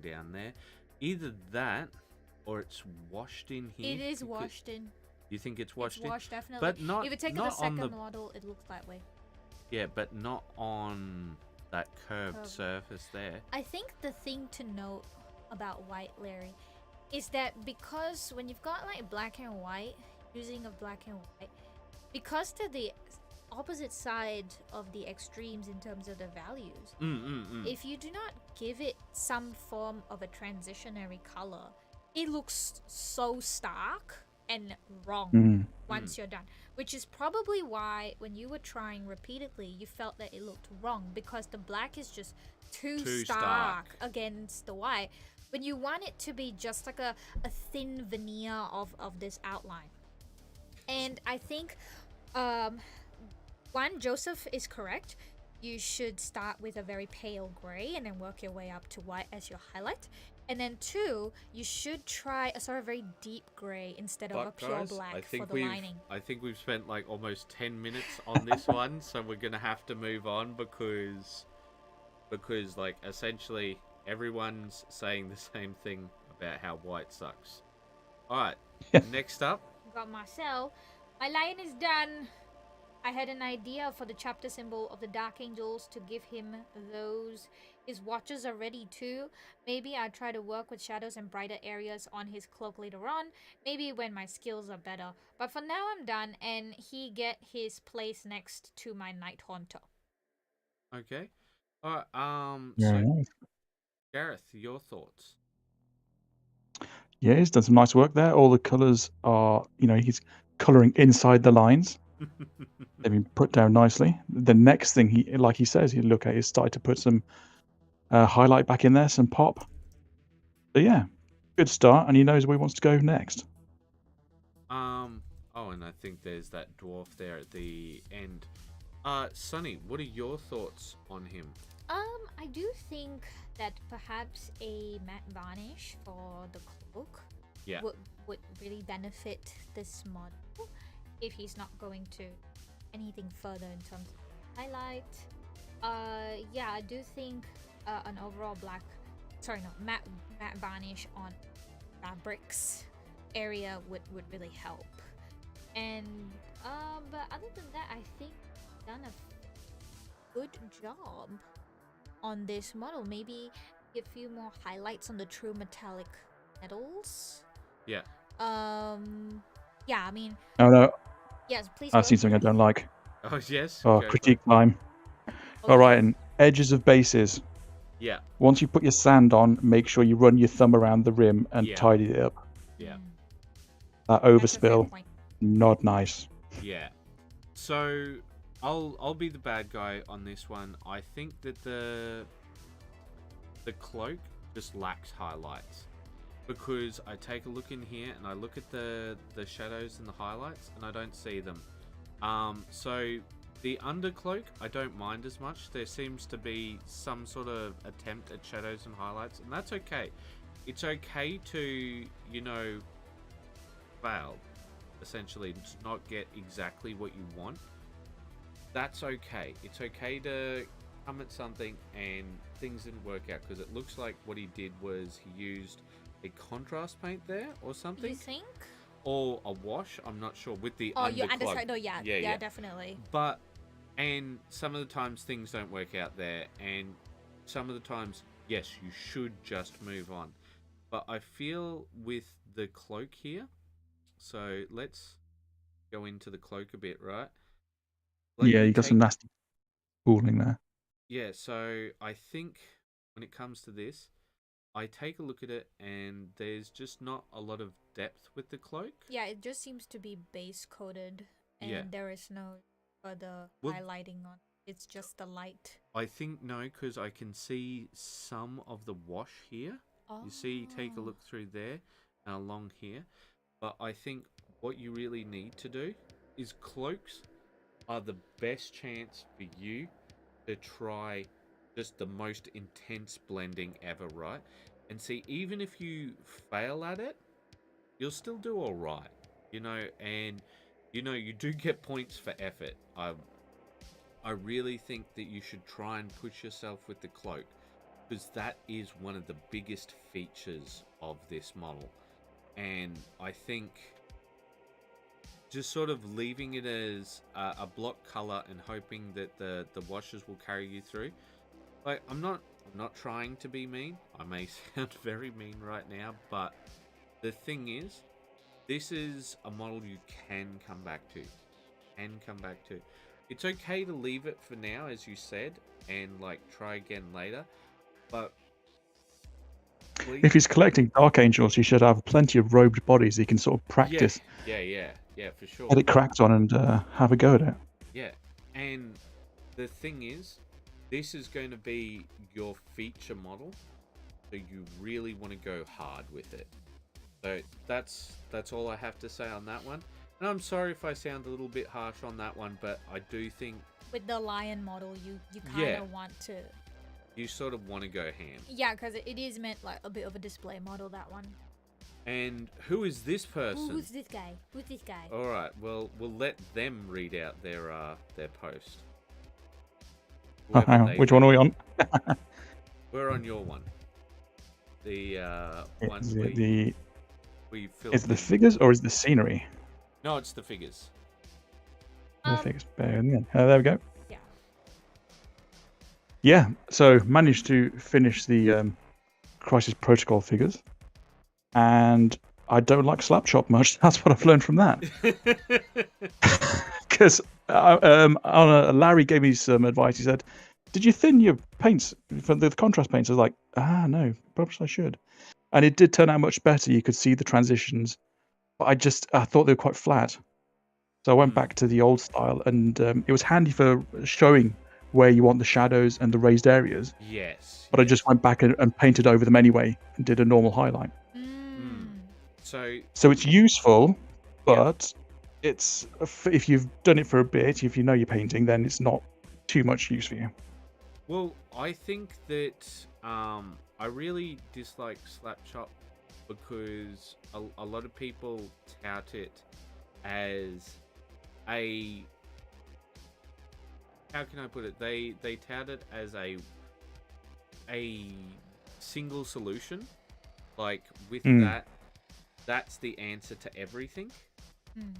down there. Either that or it's washed in here. It is washed in. You think it's washed in? Washed, definitely. But not, if you take not the second on the model, it looks that way. Yeah, but not on that curved surface there. I think the thing to note about white, Larry, is that because when you've got like black and white, using of black and white, because they're the opposite side of the extremes in terms of the values, if you do not give it some form of a transitionary color, it looks so stark and wrong once you're done, which is probably why when you were trying repeatedly you felt that it looked wrong, because the black is just too stark against the white when you want it to be just like a thin veneer of this outline. And I think one, Joseph is correct. You should start with a very pale gray and then work your way up to white as your highlight. And then two, you should try a sort of very deep gray instead of a pure black for the lining. I think we've spent like almost 10 minutes on this one, so we're gonna have to move on because like essentially everyone's saying the same thing about how white sucks. All right, next up. Got Marcel. My line is done. I had an idea for the chapter symbol of the Dark Angels to give him those. His watches are ready too. Maybe I'll try to work with shadows and brighter areas on his cloak later on. Maybe when my skills are better. But for now I'm done, and he get his place next to my Night Haunter. Okay. All right. Yeah, So nice. Gareth, your thoughts? Yeah, he's done some nice work there. All the colours are, he's colouring inside the lines. They've been put down nicely. The next thing he says, you look at is started to put some highlight back in there, some pop. So yeah, good start, and he knows where he wants to go next. Oh, and I think there's that dwarf there at the end. Sonny, what are your thoughts on him? I do think that perhaps a matte varnish for the cloak would really benefit this model if he's not going to anything further in terms of highlight. Yeah, I do think an overall matte varnish on fabrics area would really help. And but other than that, I think I've done a good job on this model. Maybe a few more highlights on the true metallic metals. Yeah. Yeah, I mean. Oh no. Yes, please. I've seen something I don't like. Oh yes. Oh, critique time. Okay. All right, and edges of bases. Yeah. Once you put your sand on, make sure you run your thumb around the rim and tidy it up. Yeah. That overspill, not nice. Yeah. So I'll be the bad guy on this one. I think that the cloak just lacks highlights, because I take a look in here and I look at the shadows and the highlights and I don't see them. So the undercloak I don't mind as much. There seems to be some sort of attempt at shadows and highlights, and that's okay. It's okay to, fail, essentially, to not get exactly what you want. That's okay. It's okay to come at something and things didn't work out, because it looks like what he did was he used a contrast paint there or something. You think? Or a wash, I'm not sure, with the undercloak. Your underside. No, yeah, definitely. And some of the times things don't work out there, and some of the times, yes, you should just move on. But I feel with the cloak here, so let's go into the cloak a bit, right? You got some nasty pooling there. Yeah, so I think when it comes to this, I take a look at it and there's just not a lot of depth with the cloak. Yeah, it just seems to be base coated, and there is no further highlighting on it. It's just the light. I think no, because I can see some of the wash here. Oh. You see, take a look through there and along here. But I think what you really need to do is cloaks are the best chance for you to try just the most intense blending ever, right? And see, even if you fail at it, you'll still do all right, and you do get points for effort. I really think that you should try and push yourself with the cloak, because that is one of the biggest features of this model. And I think just sort of leaving it as a block color and hoping that the washes will carry you through. Like, I'm not trying to be mean. I may sound very mean right now, but the thing is, this is a model you can come back to. It's okay to leave it for now, as you said, and like try again later. But please... if he's collecting Dark Angels, he should have plenty of robed bodies he can sort of practice. Yeah, for sure. Get it cracked on and have a go at it. Yeah, and the thing is, this is going to be your feature model, so you really want to go hard with it. So that's all I have to say on that one. And I'm sorry if I sound a little bit harsh on that one, but I do think with the lion model, you kind of want to. You sort of want to go ham. Yeah, because it is meant like a bit of a display model, that one. And who is this person? Who's this guy? All right, well, we'll let them read out their post. Hang on, which one are we on? We're on your one. The one we filled. Is it the figures or is it the scenery? No, it's the figures. The figures. There we go. Yeah. Yeah, so managed to finish the Crisis Protocol figures. And I don't like Slapshot much. That's what I've learned from that. Because Larry gave me some advice. He said, "Did you thin your paints for the contrast paints?" I was like, no, perhaps I should. And it did turn out much better. You could see the transitions, but I thought they were quite flat. So I went back to the old style, and it was handy for showing where you want the shadows and the raised areas. Yes. But I just went back and painted over them anyway and did a normal highlight. So it's useful, but it's if you've done it for a bit, if you know your painting, then it's not too much use for you. Well, I think that I really dislike Slapshot because a lot of people tout it as a... How can I put it? They tout it as a single solution. Like, with that's the answer to everything.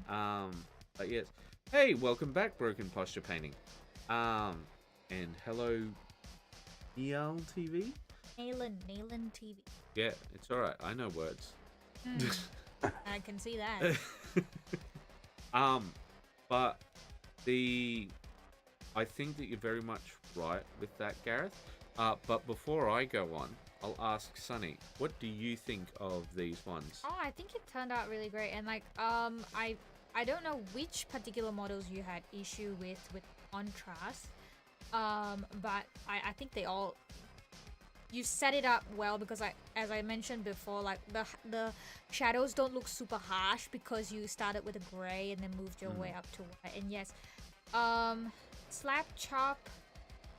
But yes. Hey, welcome back, Broken Posture Painting. And hello, Neil TV? Nayland TV. Yeah, it's alright. I know words. I can see that. But I think that you're very much right with that, Gareth. But before I go on, I'll ask Sunny, what do you think of these ones? Oh, I think it turned out really great, and like I don't know which particular models you had issue with contrast, but I think they all, you set it up well, because as I mentioned before, like the shadows don't look super harsh because you started with a gray and then moved your way up to white. And yes, Slap Chop,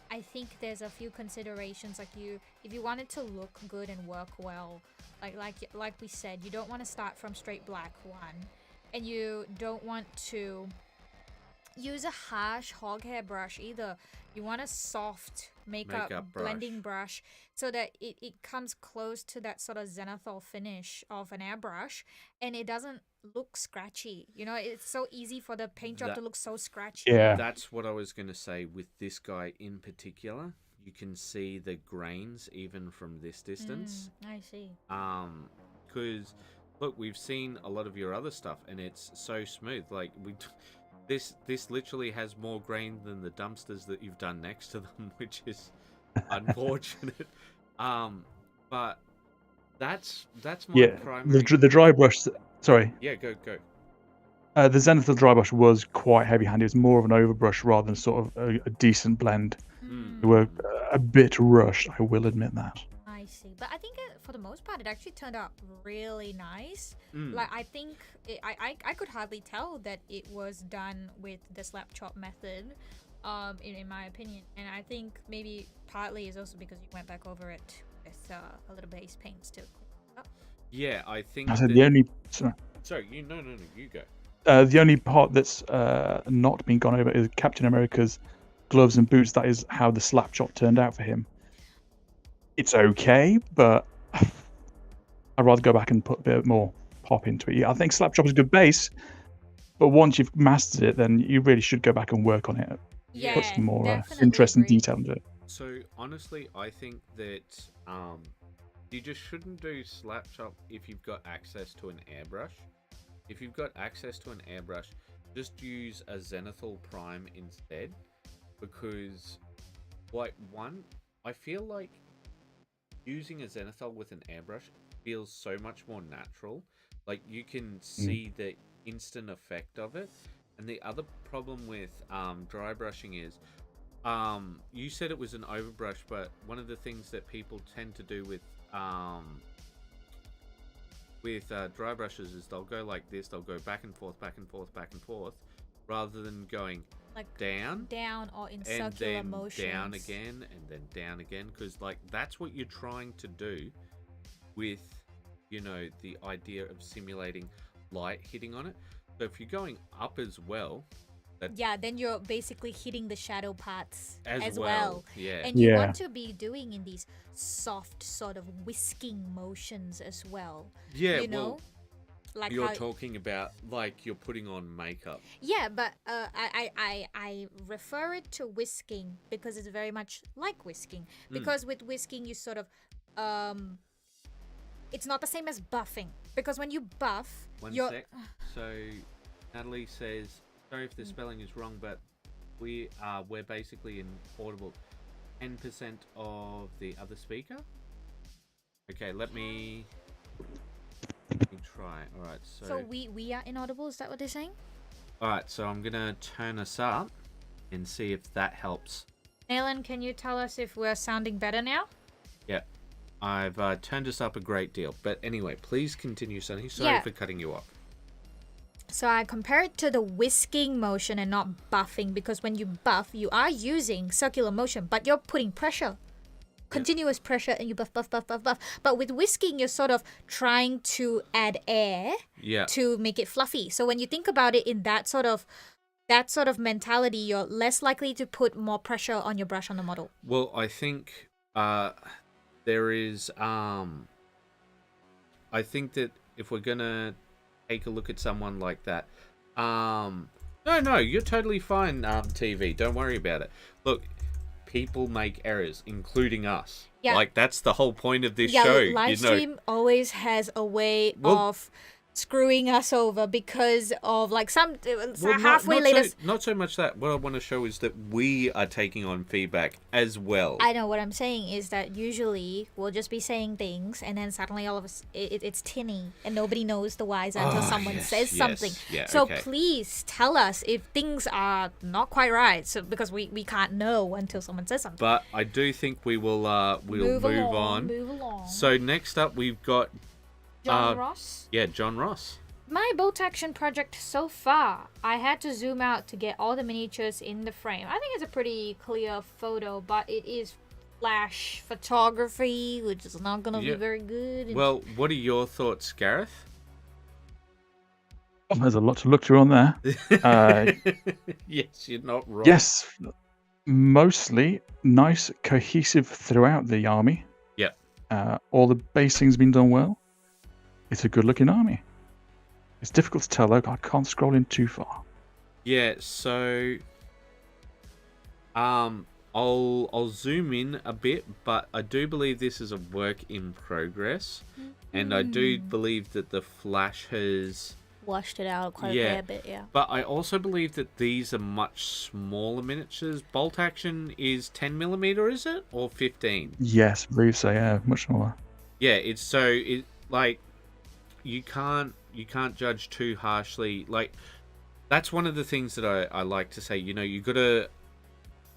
I think there's a few considerations. Like, if you want it to look good and work well, like we said, you don't want to start from straight black one, and you don't want to use a harsh hog hair brush either. You want a soft makeup blending brush so that it comes close to that sort of zenithal finish of an airbrush, and it doesn't look scratchy. You know, it's so easy for the paint job to look so scratchy. Yeah, that's what I was going to say with this guy in particular. You can see the grains even from this distance. I see. Because look, we've seen a lot of your other stuff, and it's so smooth. Like, this literally has more grain than the dumpsters that you've done next to them, which is unfortunate. But that's my primary. The dry brush. Sorry. Yeah, go. The Zenithal dry brush was quite heavy-handed. It was more of an overbrush rather than sort of a decent blend. They were a bit rushed, I will admit that. I see, but I think for the most part, it actually turned out really nice. Mm. Like, I think I could hardly tell that it was done with the slap chop method, in my opinion. And I think maybe partly is also because you went back over it with a little base paints too. Yeah, I think. I said the only. Sorry, you no, you go. The only part that's not been gone over is Captain America's gloves and boots. That is how the slap chop turned out for him. It's okay, but I'd rather go back and put a bit more pop into it. Yeah, I think slap chop is a good base, but once you've mastered it, then you really should go back and work on it. Yeah, Put some more definitely interest and agree. detail into it. So honestly, I think that you just shouldn't do slap chop if you've got access to an airbrush. If you've got access to an airbrush, just use a Zenithal Prime instead, because, like, I feel like using a Zenithal with an airbrush feels so much more natural. Like, you can see the instant effect of it. And the other problem with dry brushing is, you said it was an overbrush, but one of the things that people tend to do with dry brushes is they'll go like this. They'll go back and forth, back and forth, back and forth, rather than going Like down or in and circular then motions. down again and then down again, because like that's what you're trying to do with, you know, the idea of simulating light hitting on it. So if you're going up as well, Yeah, then you're basically hitting the shadow parts as well. yeah, And you Yeah. want to be doing in these soft sort of whisking motions as well. yeah. You know? Well, Like you're how, talking about like you're putting on makeup. yeah, but I refer it to whisking because it's very much like whisking. Because with whisking you sort of it's not the same as buffing. Because when you buff, One you're sec. So Natalie says, sorry if the spelling is wrong, but we're basically in audible 10% of the other speaker. Okay, let me try. All right, so we are inaudible, is that what they're saying? all right, so I'm gonna turn us up and see if that helps. Naylon, can you tell us if we're sounding better now? Yeah, I've turned us up a great deal. But anyway, please continue, Sunny. Sorry Yeah. for cutting you off. So I compare it to the whisking motion and not buffing, because when you buff, you are using circular motion, but you're putting pressure. Continuous pressure, and you buff. But with whisking, you're sort of trying to add air Yeah. to make it fluffy. So when you think about it in that sort of mentality, you're less likely to put more pressure on your brush on the model. Well, I think there is. I think that if we're gonna take a look at someone like that, no, you're totally fine. TV, don't worry about it. Look, people make errors, including us. Yeah. Like that's the whole point of this Yeah, show. live You know. stream always has a way Well- of screwing us over because of like some Well, halfway later. not so much that. What I want to show is that we are taking on feedback as well. I know what I'm saying is that usually we'll just be saying things and then suddenly all of us it's tinny and nobody knows the whys until someone says something. Yeah, So okay. please tell us if things are not quite right. So because we can't know until someone says something. But I do think we will we'll move on. Move along. So next up we've got John Ross. yeah, John Ross. My bolt action project so far, I had to zoom out to get all the miniatures in the frame. I think it's a pretty clear photo, but it is flash photography, which is not going to Yeah. be very good. Well, what are your thoughts, Gareth? Oh, there's a lot to look through on there. Yes, you're not wrong. Yes, mostly nice, cohesive throughout the army. Yep. All the basing's been done well. It's a good-looking army. It's difficult to tell though. I can't scroll in too far. Yeah, so I'll zoom in a bit, but I do believe this is a work in progress, and I do believe that the flash has. washed it out quite Yeah. a bit, yeah. But I also believe that these are much smaller miniatures. Bolt action is 10mm, is it, or 15? Yes, I believe so. Yeah, much more. Yeah, it's so it like you can't judge too harshly. Like that's one of the things that I like to say. You know, you gotta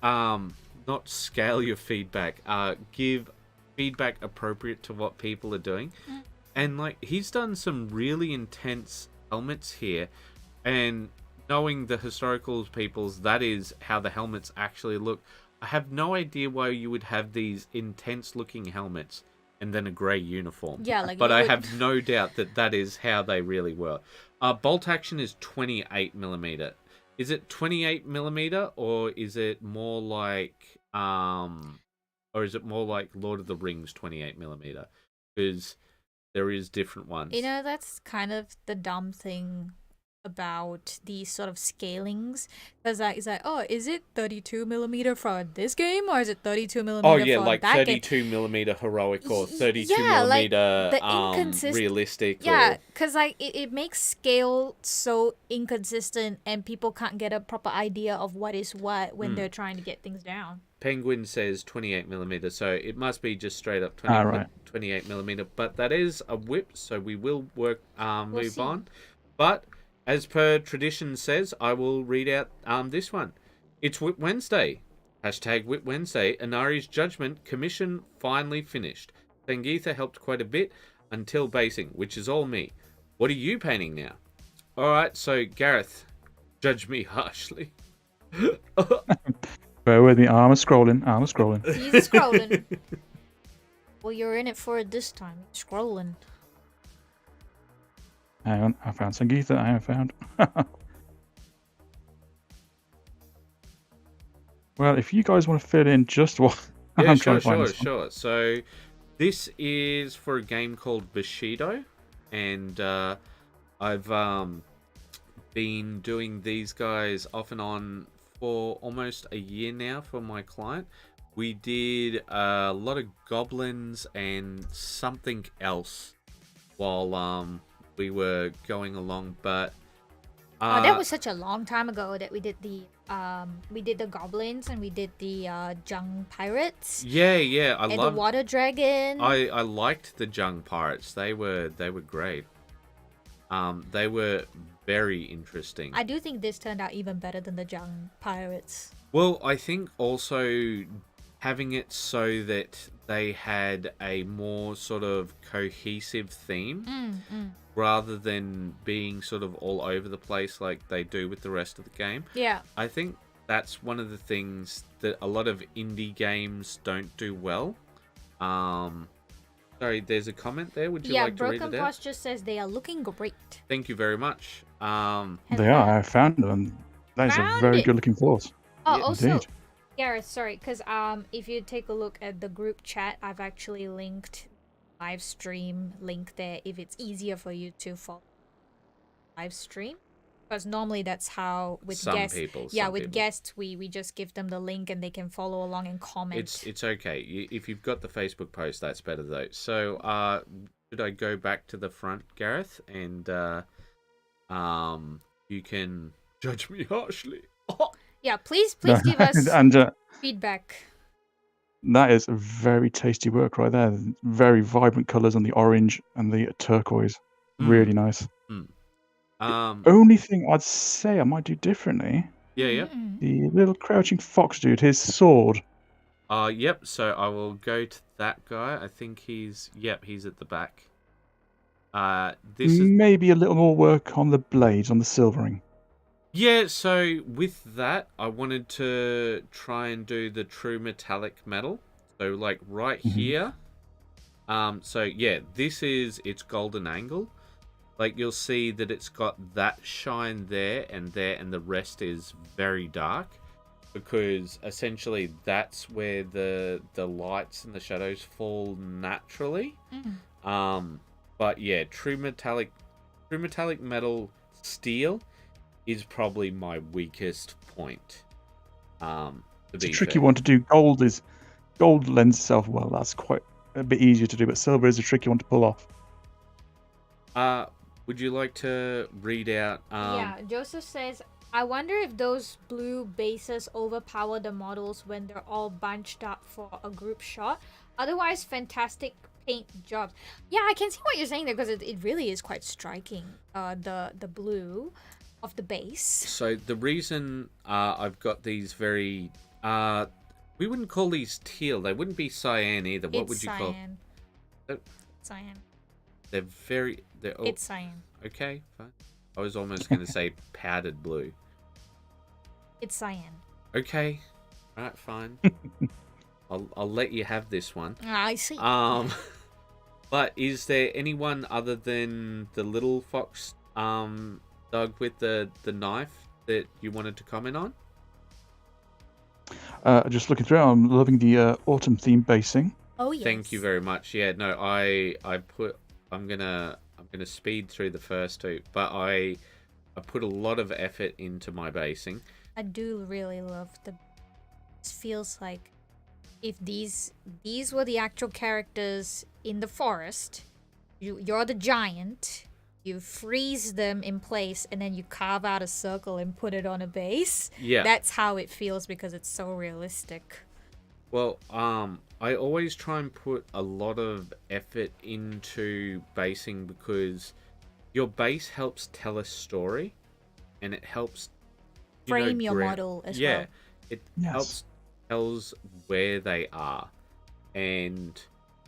not scale your feedback. Give feedback appropriate to what people are doing. And like he's done some really intense helmets here, and knowing the historical peoples, that is how the helmets actually look. I have no idea why you would have these intense looking helmets and then a grey uniform. Yeah, like but I have no doubt that that is how they really were. Bolt action is 28mm. Is it 28mm or is it more like Lord of the Rings 28mm? Because there is different ones. You know, that's kind of the dumb thing about these sort of scalings, because it's like, oh, is it 32mm for this game or is it 32mm oh yeah, for like that 32mm heroic or 32mm like the realistic. Yeah, because like it makes scale so inconsistent and people can't get a proper idea of what is what when they're trying to get things down. Penguin says 28mm, so it must be just straight up 28mm. But that is a whip, so we will move on. But as per tradition says, I will read out this one. It's Whip Wednesday. Hashtag Whip Wednesday. Inari's Judgment commission finally finished. Sangeetha helped quite a bit until basing, which is all me. What are you painting now? Alright, so Gareth, judge me harshly. Bear with me, armor scrolling. He's scrolling. Well, you're in it for it this time. Scrolling. Hang on, I found Sangeetha. I have found. Well, if you guys want to fill in just what yeah, I'm trying to find. Sure. So this is for a game called Bushido, and I've been doing these guys off and on for almost a year now for my client. We did a lot of goblins and something else while we were going along, but that was such a long time ago that we did the goblins and we did the Jung pirates. Yeah, I love the water dragon. I liked the Jung pirates. They were great. They were very interesting. I do think this turned out even better than the Jung pirates. Well, I think also having it so that they had a more sort of cohesive theme rather than being sort of all over the place like they do with the rest of the game. Yeah. I think that's one of the things that a lot of indie games don't do well. Sorry, there's a comment there. Would you like to read it out? Broken Posture says they are looking great. Thank you very much. They are. I found them. That is a very good looking force. Oh, Yeah, also, indeed. Gareth, sorry, because if you take a look at the group chat, I've actually linked live stream link there if it's easier for you to follow live stream. Because normally that's how with guests. With guests we just give them the link and they can follow along and comment. It's okay. If you've got the Facebook post, that's better though. So should I go back to the front, Gareth, and you can judge me harshly. Yeah, please give us and feedback. that is very tasty work right there. Very vibrant colours on the orange and the turquoise. Really nice. Only thing I'd say I might do differently. Yeah. The little crouching fox dude, his sword. Yep. So I will go to that guy. I think he's at the back. This is maybe a little more work on the blades, on the silvering. Yeah, so with that, I wanted to try and do the true metallic metal. So like right here. So yeah, this is its golden angle. Like you'll see that it's got that shine there, and the rest is very dark. Because essentially that's where the lights and the shadows fall naturally. But yeah, true metallic metal steel is probably my weakest point. It's a tricky one to do. Gold lends itself well. That's quite a bit easier to do, but silver is a tricky one to pull off. Would you like to read out? Yeah, Joseph says, I wonder if those blue bases overpower the models when they're all bunched up for a group shot. Otherwise, fantastic paint jobs. Yeah, I can see what you're saying there, because it really is quite striking. The blue of the base. So the reason I've got these very We wouldn't call these teal. They wouldn't be cyan either. What would you call? Cyan. Oh. Cyan. They're very. They're. Oh, It's cyan. okay. Fine. I was almost going to say powdered blue. It's cyan. Okay. All right. Fine. I'll let you have this one. I see. But is there anyone other than the little fox, Doug, with the knife that you wanted to comment on? Just looking through, I'm loving the autumn theme basing. Oh yes. Thank you very much. Yeah, no, I'm gonna speed through the first two, but I put a lot of effort into my basing. I do really love the. It feels like if these were the actual characters in the forest, you're the giant. You freeze them in place, and then you carve out a circle and put it on a base. Yeah. That's how it feels because it's so realistic. Well, I always try and put a lot of effort into basing because your base helps tell a story, and it helps Frame your model as well. Yeah, it helps tells where they are, and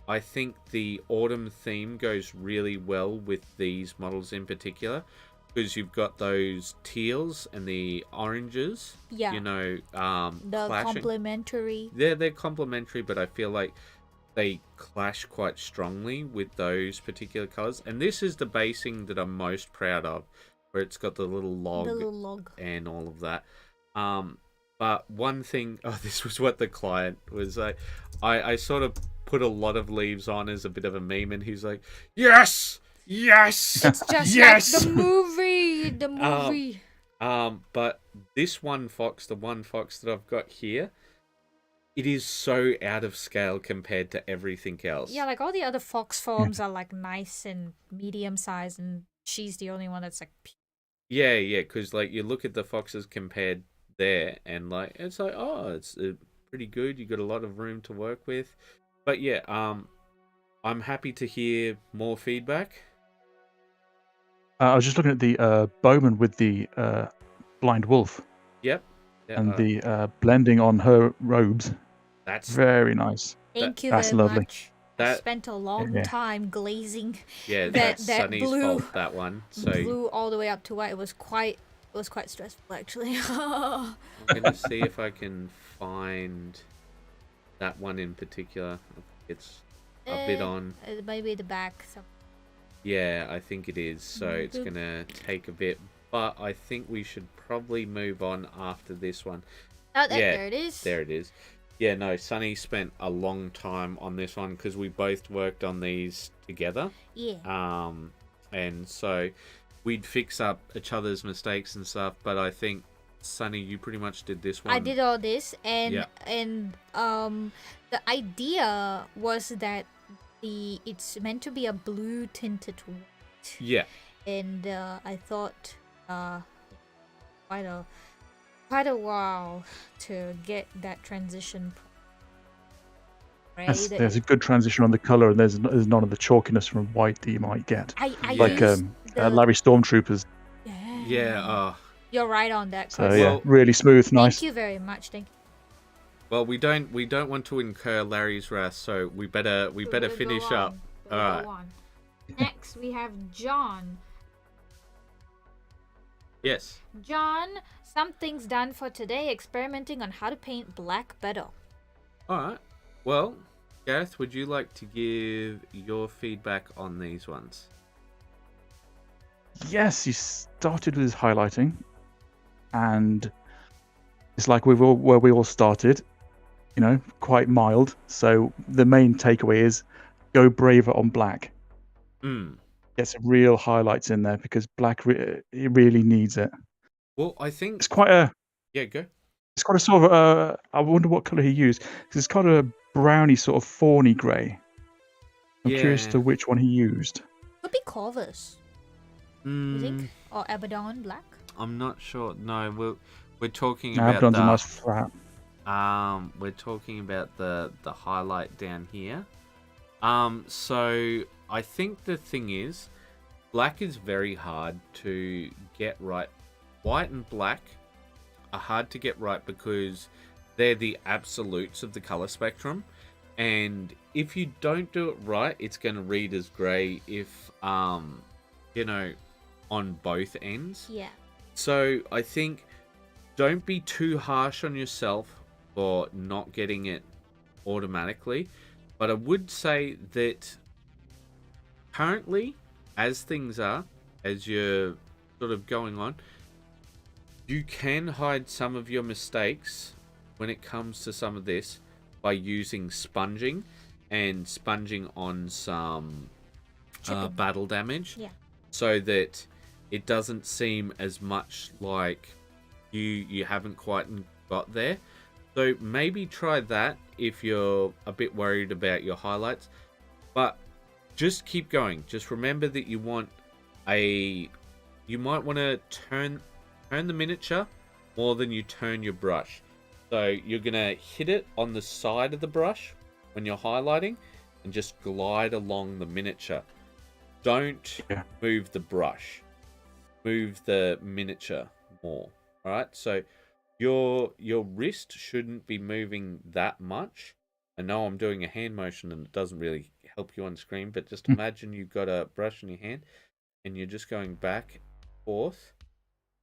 I think the autumn theme goes really well with these models in particular because you've got those teals and the oranges. Yeah. The clashing. Complementary. They're complementary, but I feel like they clash quite strongly with those particular colors. And this is the basing that I'm most proud of, where it's got the little log and all of that. But one thing, this was what the client was like. I sort of put a lot of leaves on as a bit of a meme, and he's like, yes, yes, it's just yes! like the movie. But this one fox, the one fox that I've got here, it is so out of scale compared to everything else. Yeah, like all the other fox forms are like nice and medium size, and she's the only one that's like. Yeah, because like you look at the foxes compared there, and like it's like, it's pretty good. You got a lot of room to work with. But yeah, I'm happy to hear more feedback. I was just looking at the bowman with the blind wolf. Yep. And the blending on her robes. That's very nice. Thank you that's very lovely. much. I spent a long time glazing. Yeah, that's Sunny's blue, fault, that one. So blue all the way up to white. It was quite stressful actually. I'm gonna see if I can find that one in particular. It's a bit on. Maybe the back. Yeah, I think it is. So it's gonna take a bit, but I think we should probably move on after this one. Oh, there it is. There it is. Yeah, no, Sunny spent a long time on this one because we both worked on these together. Yeah. And so we'd fix up each other's mistakes and stuff, but I think Sunny, you pretty much did this one. I did all this, and the idea was that it's meant to be a blue tinted white. Yeah. And I thought quite a while to get that transition. There's a good transition on the color, and there's none of the chalkiness from white that you might get. Like Larry Stormtroopers. Yeah. You're right on that. So yeah, really smooth, nice. Thank you very much. Thank you. Well, we don't want to incur Larry's wrath, so we better finish up. All right. Next, we have John. Yes. John, some things done for today. Experimenting on how to paint black better. All right. Well, Gareth, would you like to give your feedback on these ones? Yes, he started with his highlighting, and it's like where we all started, quite mild. So the main takeaway is go braver on black. Get some real highlights in there because black it really needs it. Well, I think it's quite a go. It's quite a sort of I wonder what color he used because it's kind of a browny sort of fawny grey. I'm curious to which one he used. Could be Corvus. You think? Or Abaddon black? I'm not sure. No, we're talking about Abaddon's a nice flat. We're talking about the highlight down here. So I think the thing is, black is very hard to get right. White and black are hard to get right because they're the absolutes of the color spectrum. And if you don't do it right, it's going to read as grey if, you know, on both ends. Yeah. So I think don't be too harsh on yourself for not getting it automatically. But I would say that currently, as things are, as you're sort of going on, you can hide some of your mistakes when it comes to some of this by using sponging and sponging on some battle damage, so that it doesn't seem as much like you haven't quite got there. So maybe try that if you're a bit worried about your highlights, but just keep going. Just remember that you might want to turn the miniature more than you turn your brush. So you're going to hit it on the side of the brush when you're highlighting and just glide along the miniature. Don't move the brush. Move the miniature more. All right? So your wrist shouldn't be moving that much. I know I'm doing a hand motion and it doesn't really help you on screen, but just imagine you've got a brush in your hand and you're just going back and forth,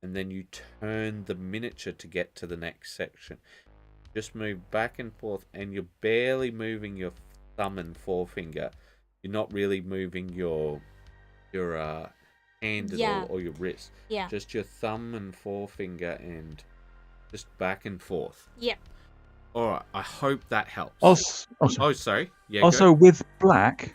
and then you turn the miniature to get to the next section. Just move back and forth, and you're barely moving your thumb and forefinger. You're not really moving your hand at all, or your wrist. Yeah. Just your thumb and forefinger, and just back and forth. Yep. All right. I hope that helps. Also, sorry. Yeah. Also, with black,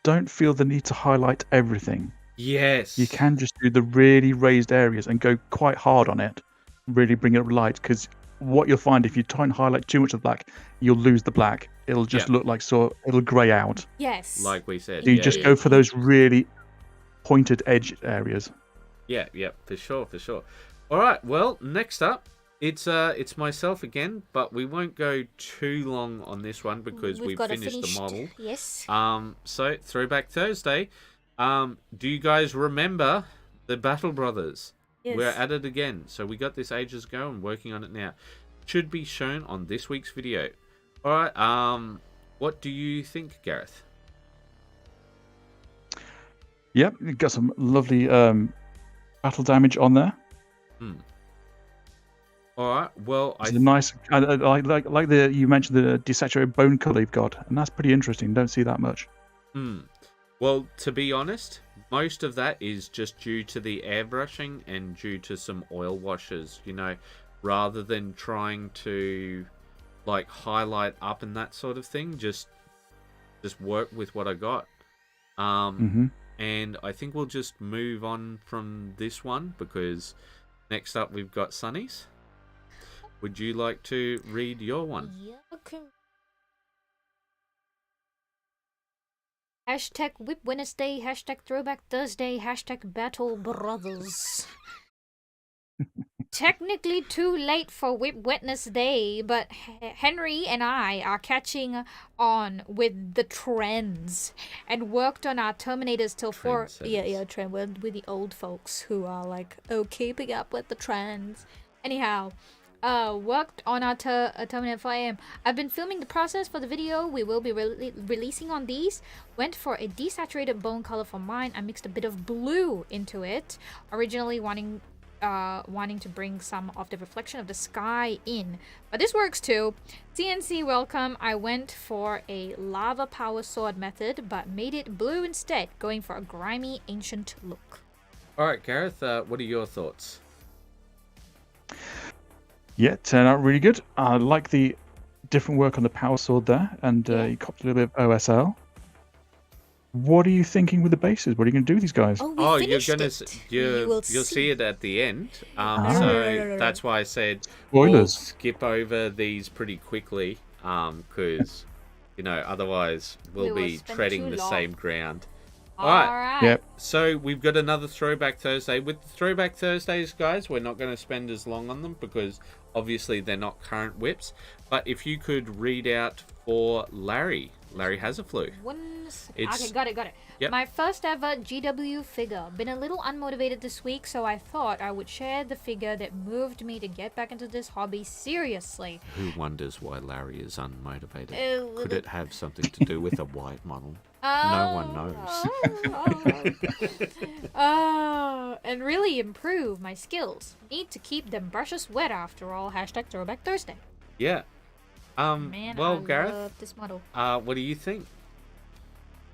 don't feel the need to highlight everything. Yes. You can just do the really raised areas and go quite hard on it. Really bring it up light, because what you'll find if you try and highlight too much of the black, you'll lose the black. It'll just look like it'll grey out. Yes. Like we said. So you just go for those really pointed edge areas. Yeah, for sure. All right, well, next up, it's myself again, but we won't go too long on this one because we've finished the model. Yes. So Throwback Thursday. Do you guys remember the Battle Brothers? Yes. We're at it again. So we got this ages ago and working on it now. Should be shown on this week's video. All right. What do you think, Gareth? Yep, you got some lovely battle damage on there. All right. Well, it's nice. I like you mentioned the desaturated bone color you've got, and that's pretty interesting. Don't see that much. Well, to be honest, most of that is just due to the airbrushing and due to some oil washes, you know, rather than trying to like highlight up and that sort of thing. Just work with what I got. And I think we'll just move on from this one because next up we've got Sunny's. Would you like to read your one? Yeah, okay. Hashtag Whip Wednesday, hashtag Throwback Thursday, hashtag Battle Brothers. Technically too late for Whip Wednesday, but Henry and I are catching on with the trends and worked on our Terminators till 4. Trend. We're with the old folks who are like, keeping up with the trends. Anyhow, worked on our Terminator 4am. I've been filming the process for the video we will be releasing on these. Went for a desaturated bone color for mine. I mixed a bit of blue into it, originally wanting to bring some of the reflection of the sky in, but this works too. CNC welcome. I went for a lava power sword method but made it blue instead, going for a grimy ancient look. All right, Gareth, what are your thoughts? Yeah, turned out really good. I like the different work on the power sword there, and you copped a little bit of OSL. What are you thinking with the bases? What are you going to do with these guys? You'll see it at the end. So that's why I said we'll skip over these pretty quickly, because otherwise we'll be treading the same ground. All right. Yep. So we've got another Throwback Thursday. With the Throwback Thursdays, guys, we're not going to spend as long on them because obviously they're not current whips. But if you could read out for Larry, Larry has a flu. Okay, got it. Yep. My first ever GW figure. Been a little unmotivated this week, so I thought I would share the figure that moved me to get back into this hobby seriously. Who wonders why Larry is unmotivated? Could it have something to do with a white model? No one knows. And really improve my skills. Need to keep them brushes wet after all. Hashtag Throwback Thursday. Yeah. Man, well, I Gareth, love this model. what do you think?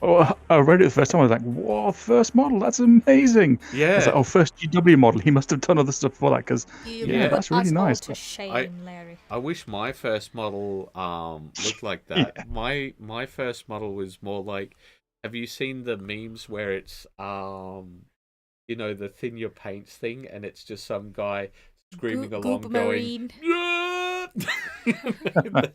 Oh, I read it the first time. I was like, "Whoa, first model! That's amazing!" Yeah. I was like, "Oh, first GW model. He must have done other stuff for that." Because Yeah. put that's really us all nice. to shame, Larry. I wish my first model looked like that. Yeah. My first model was more like, have you seen the memes where it's you know, the thin your paints thing, and it's just some guy screaming along Goop going, Marine. "Yeah!"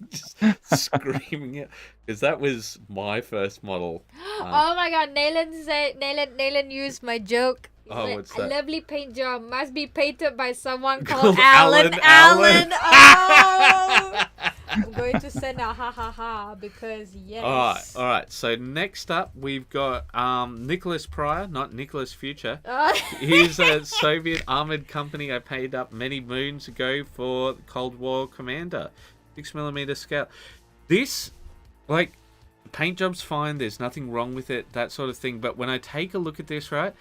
just screaming it, because that was my first model. Oh my god, Naylan used my joke. Oh, what's that? A lovely paint job must be painted by someone Called called Alan. Alan. Oh! I'm going to send a ha ha ha because yes. All right. So next up, we've got Nicholas Pryor, not Nicholas Future. He's a Soviet armored company I paid up many moons ago for the Cold War Commander, 6mm scale. This, like, the paint job's fine. There's nothing wrong with it, that sort of thing. But when I take a look at this, right,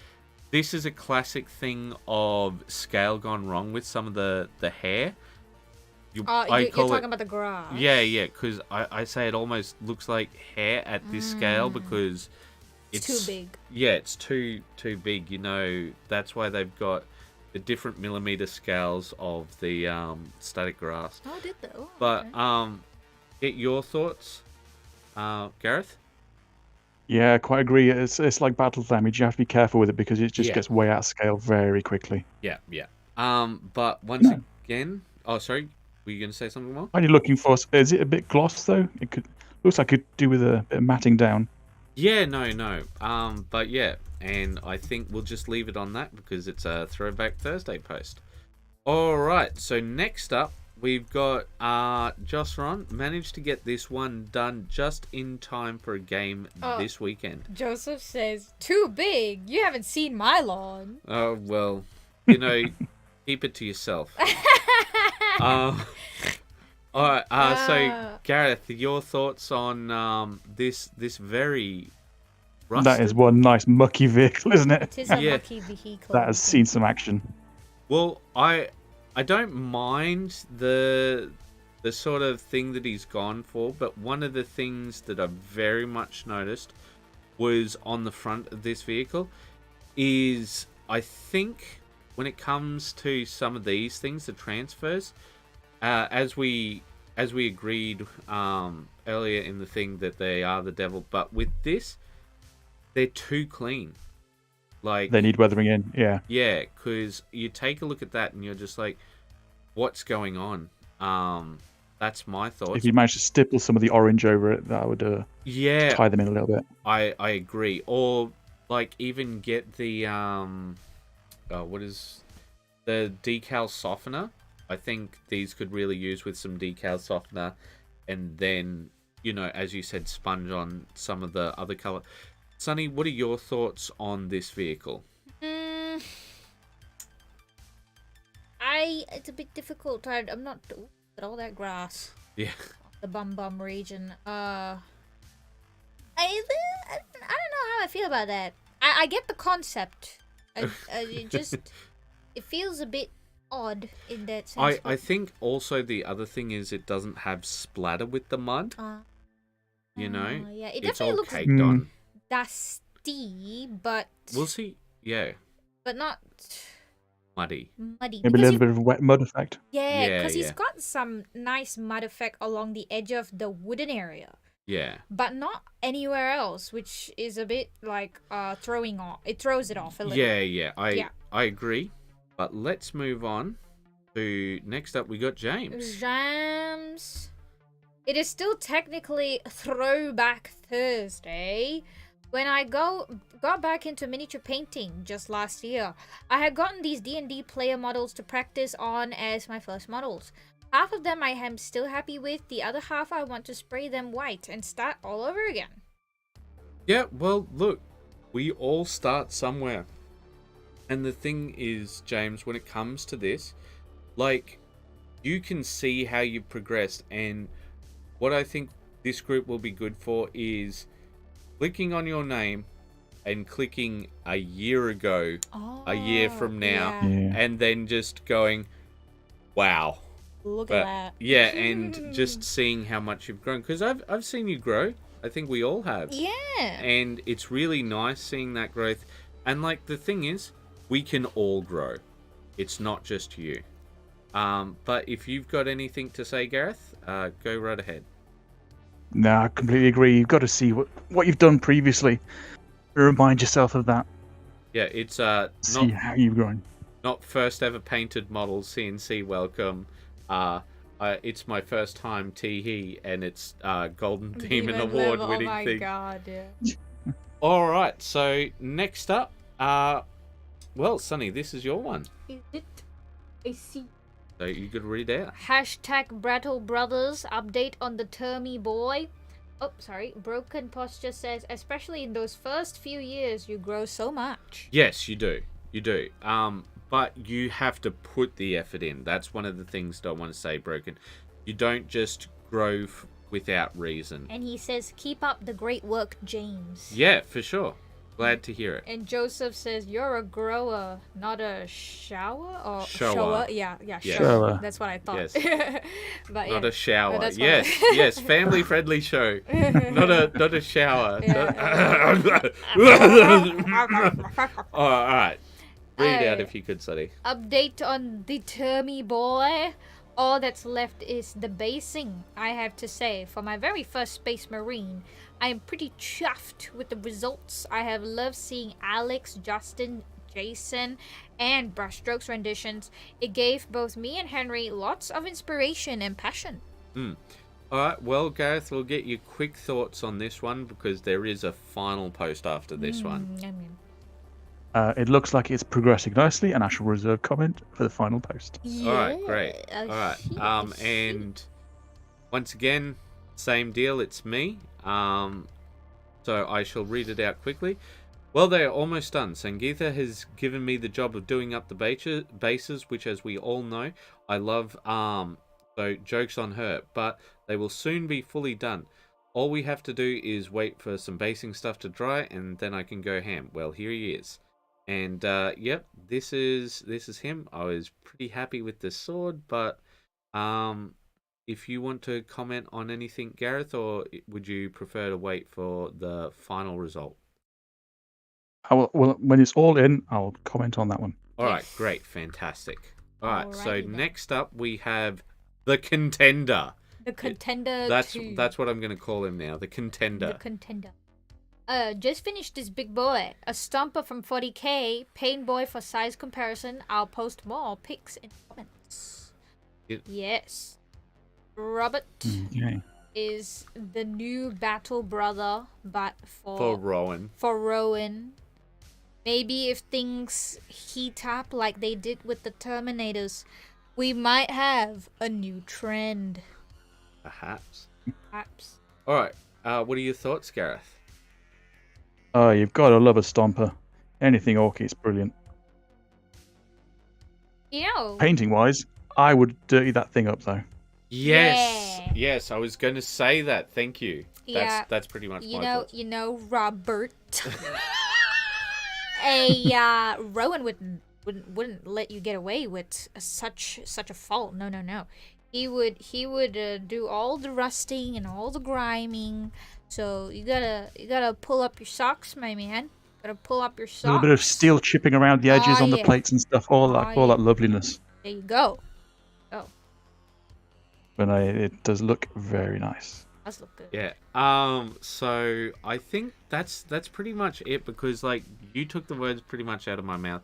this is a classic thing of scale gone wrong with some of the hair. You're talking about the grass. Yeah, because I say it almost looks like hair at this scale because it's too big. Yeah, it's too big. You know, that's why they've got the different millimeter scales of the static grass. Oh, did they? Oh, but okay. Get your thoughts, Gareth? Yeah, I quite agree. It's like battle damage. You have to be careful with it because it just gets way out of scale very quickly. Yeah. But once again, oh, sorry. Were you going to say something more? Are you looking for? Is it a bit gloss though? Looks like it could do with a bit of matting down. Yeah, no. But yeah, and I think we'll just leave it on that because it's a Throwback Thursday post. All right. So next up, we've got Joss Ron managed to get this one done just in time for a game this weekend. Joseph says, "Too big. You haven't seen my lawn." Oh well, you know, keep it to yourself. All right. So Gareth, your thoughts on this very rusted? That is one nice mucky vehicle, isn't it? It is a mucky vehicle. That has seen some action. Well, I don't mind the sort of thing that he's gone for, but one of the things that I very much noticed was on the front of this vehicle is, I think, when it comes to some of these things, the transfers, as we agreed earlier in the thing that they are the devil, but with this, they're too clean. Like, they need weathering in, yeah. Yeah, because you take a look at that and you're just like, what's going on? That's my thoughts. If you manage to stipple some of the orange over it, that would tie them in a little bit. I agree. Or like even get the what is the decal softener? I think these could really use with some decal softener, and then, you know, as you said, sponge on some of the other color. Sunny, what are your thoughts on this vehicle? It's a bit difficult. I'm not all that grass. Yeah. The bum region. I don't know how I feel about that. I get the concept. It feels a bit odd in that sense. I think also the other thing is it doesn't have splatter with the mud. You know? Yeah, it it's definitely all looks caked on. Dusty, but We'll see. Yeah. But not Muddy. muddy. Maybe a little bit of a wet mud effect. Yeah, Yeah, because he's yeah. got some nice mud effect along the edge of the wooden area. Yeah. But not anywhere else, which is a bit like throwing off. It throws it off a little. Yeah. I agree. But let's move on to next up. We got James. James. It is still technically Throwback Thursday. When I got back into miniature painting just last year, I had gotten these D&D player models to practice on as my first models. Half of them I am still happy with, the other half I want to spray them white and start all over again. Yeah, well, look, we all start somewhere. And the thing is, James, when it comes to this, like, you can see how you've progressed. And what I think this group will be good for is clicking on your name and clicking a year ago, a year from now, and then just going, wow. Look at that. Yeah, and just seeing how much you've grown. Because I've seen you grow. I think we all have. Yeah. And it's really nice seeing that growth. And, like, the thing is, we can all grow. It's not just you. But if you've got anything to say, Gareth, go right ahead. No, I completely agree. You've got to see what you've done previously. Remind yourself of that. Yeah, it's See how you've grown. not first ever painted model CNC welcome. It's my first time Teehee, and it's Golden Demon Award winning thing. Oh my god, yeah. All right, so next up, well, Sunny, this is your one. Is it? I see. So you could read out. Hashtag Brattle Brothers update on the Termy boy. Oh, sorry. Broken Posture says, especially in those first few years, you grow so much. Yes, you do. You do. But you have to put the effort in. That's one of the things I want to say, Broken. You don't just grow without reason. And he says, keep up the great work, James. Yeah, for sure. Glad to hear it. And Joseph says, you're a grower, not a shower? Or Shower. Yeah, Yes. Shower. That's what I thought. Yes. But Not yeah. a shower. That's Yes, yes, family friendly show. Not a shower. All right. Read out if you could, Sunny. Update on the Termy boy. All that's left is the basing. I have to say, for my very first Space Marine, I am pretty chuffed with the results. I have loved seeing Alex, Justin, Jason, and Brushstrokes renditions. It gave both me and Henry lots of inspiration and passion. All right, well, Gareth, we'll get your quick thoughts on this one because there is a final post after this one. It looks like it's progressing nicely, and I shall reserve comment for the final post. Yeah. All right, great. All right, and once again, same deal. It's me. So I shall read it out quickly. Well, they are almost done. Sangeetha has given me the job of doing up the bases, which, as we all know, I love. So joke's on her, but they will soon be fully done. All we have to do is wait for some basing stuff to dry, and then I can go ham. Well, here he is. And yep, this is him. I was pretty happy with this sword, but if you want to comment on anything, Gareth, or would you prefer to wait for the final result? Well, when it's all in, I'll comment on that one. All right, great, fantastic. All right, so Alrighty then. next up we have the Contender. The Contender That's 2. what I'm going to call him now, the Contender. The Contender. Just finished this big boy. A stomper from 40k. Paint boy for size comparison. I'll post more pics in comments. Yes. Robert is the new battle brother, but For Rowan. For Rowan. Maybe if things heat up like they did with the Terminators, we might have a new trend. Perhaps. Perhaps. All right, what are your thoughts, Gareth? Oh, you've got to love a stomper. Anything orky is brilliant. You know. Painting-wise, I would dirty that thing up, though. Yes. Yeah. Yes, I was going to say that. Thank you. That's pretty much my thoughts. You know, Robert. Rowan wouldn't let you get away with such a fault. No. He would do all the rusting and all the griming. So you gotta pull up your socks, my man. Gotta pull up your socks. A little bit of steel chipping around the edges on the plates and stuff. All that loveliness. There you go. But it does look very nice. Does look good. Yeah. So I think that's pretty much it because like you took the words pretty much out of my mouth.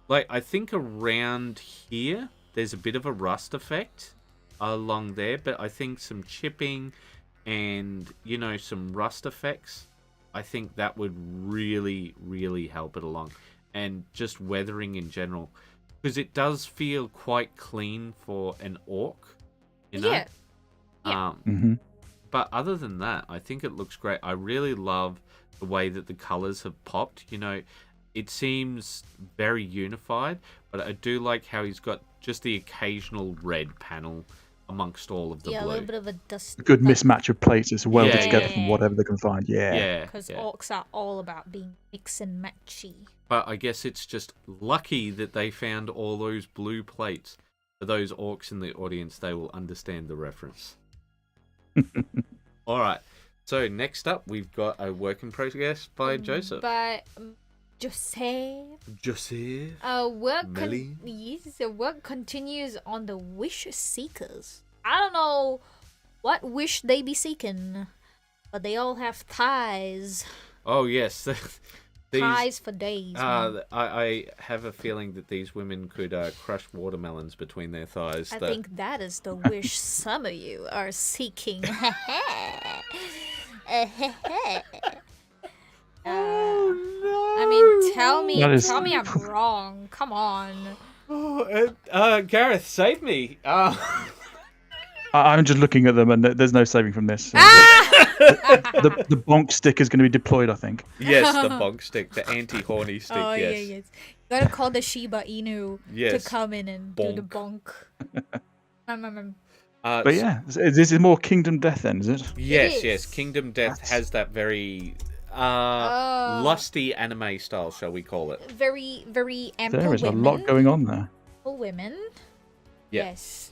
Like I think around here there's a bit of a rust effect along there, but I think some chipping and some rust effects, I think that would really, really help it along. And just weathering in general. Because it does feel quite clean for an orc. You know? Yeah. Yeah. But other than that, I think it looks great. I really love the way that the colors have popped. You know, it seems very unified, but I do like how he's got just the occasional red panel amongst all of the Yeah, blue. a little bit of a dust. A good mismatch of plates is welded Yeah, together yeah. from whatever they can find. Yeah. Yeah. Because yeah. orcs are all about being mix and matchy. But I guess it's just lucky that they found all those blue plates. For those orcs in the audience, they will understand the reference. All right. So next up, we've got a work in progress by Joseph. By Joseph. Joseph. Work continues on the wish seekers. I don't know what wish they be seeking, but they all have thighs. Oh yes. Thighs for days. I have a feeling that these women could crush watermelons between their thighs. I think that is the wish some of you are seeking. Oh no! I mean, tell me I'm wrong. Come on. Oh, Gareth, save me! I'm just looking at them, and there's no saving from this. The bonk stick is going to be deployed, I think. Yes, the bonk stick, the anti-horny stick. Oh yes. yes. You gotta call the Shiba Inu Yes. to come in and do the bonk. But yeah, this is more Kingdom Death then, is it? Yes, is. yes. Kingdom Death has that very lusty anime style, shall we call it? Very, very ample There is women. a lot going on there. Ample women. Yeah. Yes.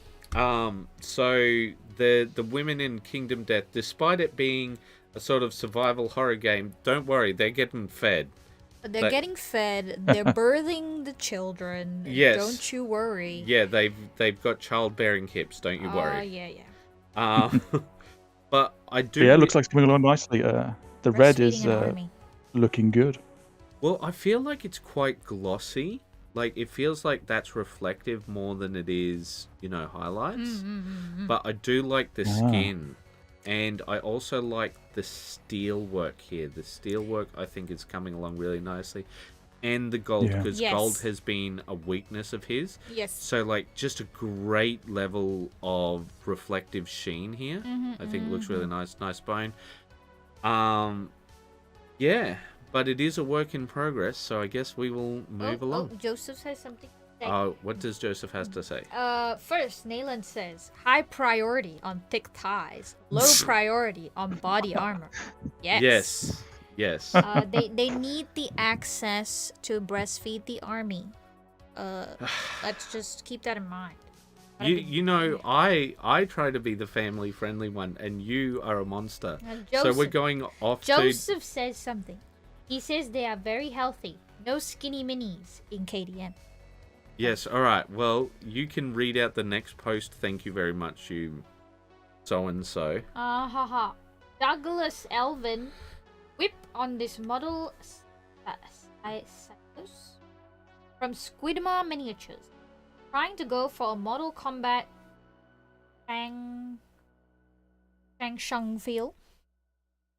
So the women in Kingdom Death, despite it being a sort of survival horror game, don't worry, they're getting fed. They're getting fed. They're birthing the children. Yes. Don't you worry. Yeah, they've got childbearing hips. Don't you worry. Yeah. But I do. But yeah, it looks like it's coming along nicely. The red is Breastfeeding an army. looking good. Well, I feel like it's quite glossy. Like, it feels like that's reflective more than it is, highlights. But I do like the skin. And I also like the steel work here. The steel work, I think, is coming along really nicely. And the gold, because gold has been a weakness of his. Yes. So, like, just a great level of reflective sheen here. I think it looks really nice. Nice bone. Yeah. But it is a work in progress, so I guess we will move along. Oh, Joseph says something. Oh, what does Joseph has to say? First, Nayland says, high priority on thick thighs, low priority on body armor. Yes. Yes. They need the access to breastfeed the army. Let's just keep that in mind. I try to be the family friendly one, and you are a monster. So we're going off Joseph says something. He says they are very healthy. No skinny minis in KDN. Yes, alright. Well, you can read out the next post. Thank you very much, you so-and-so. Douglas Elvin whip on this model from Squidma Miniatures. Trying to go for a model combat Shang Shang feel.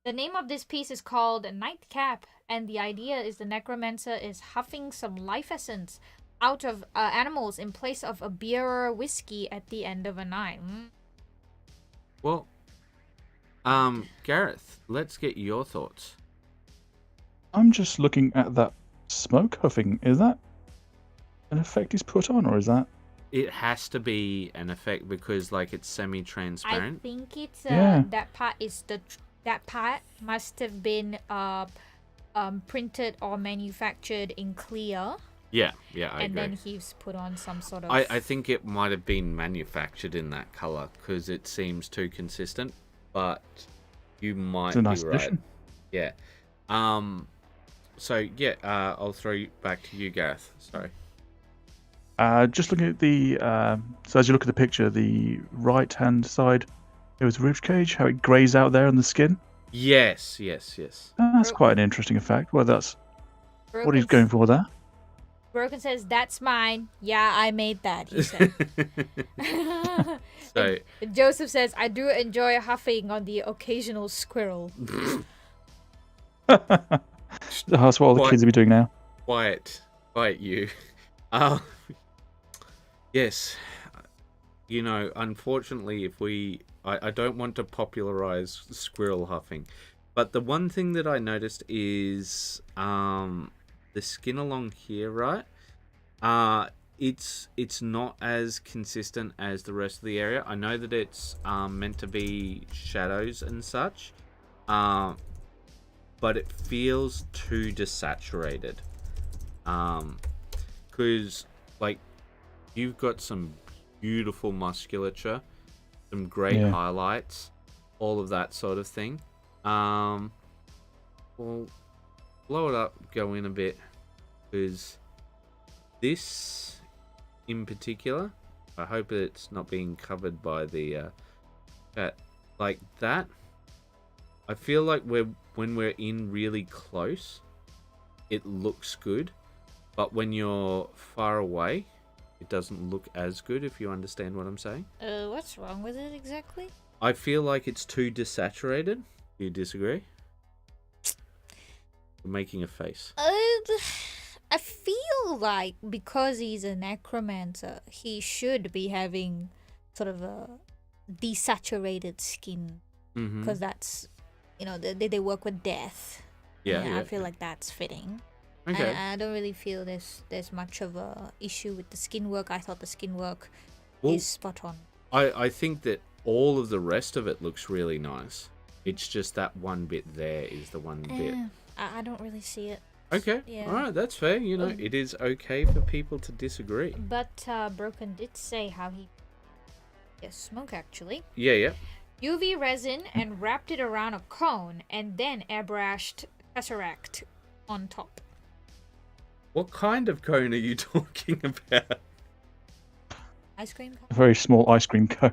The name of this piece is called Nightcap, and the idea is the necromancer is huffing some life essence out of animals in place of a beer or a whiskey at the end of a night. Well, Gareth, let's get your thoughts. I'm just looking at that smoke huffing. Is that an effect he's put on, or is that? It has to be an effect because, like, it's semi-transparent. I think it's that part must have been printed or manufactured in clear. Yeah, I agree. And then he's put on some sort of... I think it might have been manufactured in that colour because it seems too consistent, but you might be right. Addition. Yeah. So, yeah, I'll throw you back to you, Gareth. Sorry. Just looking at the... so as you look at the picture, the right-hand side, it was rib cage, how it greys out there on the skin. Yes. That's quite an interesting effect. Well, that's Broken what he's going for there. Broken says, that's mine. Yeah, I made that, he said. So and Joseph says, I do enjoy huffing on the occasional squirrel. That's what all the kids will be doing now. Quiet you. Yes. you know, unfortunately, I don't want to popularize squirrel huffing, but the one thing that I noticed is the skin along here, right? It's not as consistent as the rest of the area. I know that it's meant to be shadows and such, but it feels too desaturated. Because like you've got some beautiful musculature, some great highlights, all of that sort of thing. Well, blow it up, go in a bit, because this in particular, I hope it's not being covered by the chat, like that. I feel like when we're in really close, it looks good, but when you're far away, it doesn't look as good, if you understand what I'm saying. What's wrong with it exactly? I feel like it's too desaturated. Do you disagree? You're making a face. I feel like because he's a necromancer, he should be having sort of a desaturated skin, because that's, you know, they work with death. Yeah. I feel like that's fitting. Okay. I don't really feel there's much of a issue with the skin work. I thought the skin work Well, is spot on. I think that all of the rest of it looks really nice. It's just that one bit there is the one bit. I don't really see it. Okay. Yeah. All right, that's fair. You know, it is okay for people to disagree. But Broken did say how he smoke actually. Yeah. UV resin and wrapped it around a cone and then airbrushed tesseract on top. What kind of cone are you talking about? Ice cream cone? A very small ice cream cone.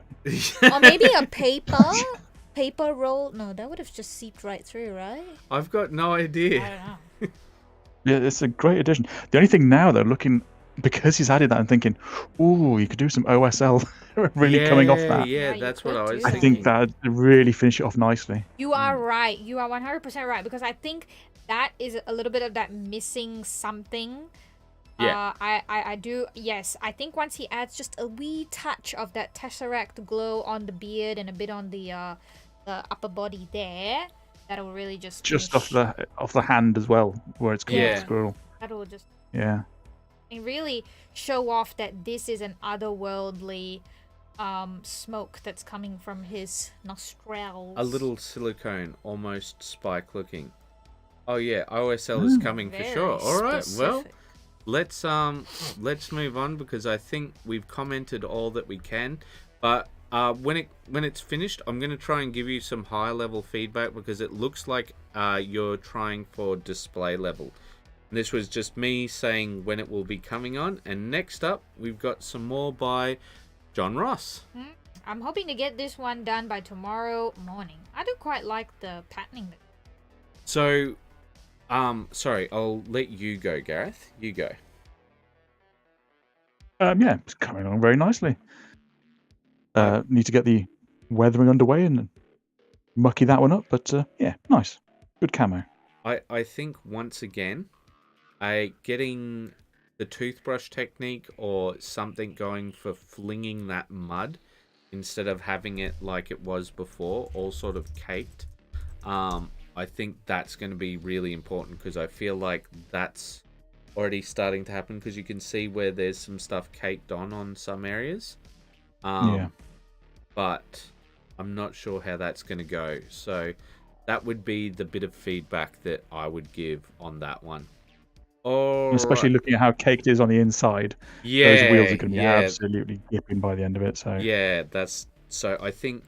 Or maybe a paper roll. No, that would have just seeped right through, right? I've got no idea. I don't know. Yeah, it's a great addition. The only thing now, though, because he's added that, I'm thinking, ooh, you could do some OSL really coming off that. Yeah, Yeah, that's you what I could was do I that. thinking. think that really finish it off nicely. You are right. You are 100% right, because I think that is a little bit of that missing something. Yeah. I do. Yes, I think once he adds just a wee touch of that tesseract glow on the beard and a bit on the upper body there, that'll really just Off the hand as well, where it's coming off the Yeah. squirrel. that'll just Yeah. and really show off that this is an otherworldly smoke that's coming from his nostrils. A little silicone, almost spike looking. Oh yeah, OSL is coming for Very sure. All right, well, specific. let's move on, because I think we've commented all that we can. But when it's finished, I'm gonna try and give you some high level feedback, because it looks like you're trying for display level. And this was just me saying when it will be coming on. And next up, we've got some more by John Ross. I'm hoping to get this one done by tomorrow morning. I do quite like the patterning. So, sorry, I'll let you go, Gareth. You go. Yeah, it's coming along very nicely. Need to get the weathering underway and mucky that one up, but yeah, nice. Good camo. I think once again, getting the toothbrush technique or something going for flinging that mud instead of having it like it was before, all sort of caked. I think that's going to be really important, because I feel like that's already starting to happen, because you can see where there's some stuff caked on some areas. Yeah. But I'm not sure how that's going to go. So that would be the bit of feedback that I would give on that one. And especially looking at how caked it is on the inside. Yeah, those wheels are going to be absolutely dipping by the end of it. So yeah, so I think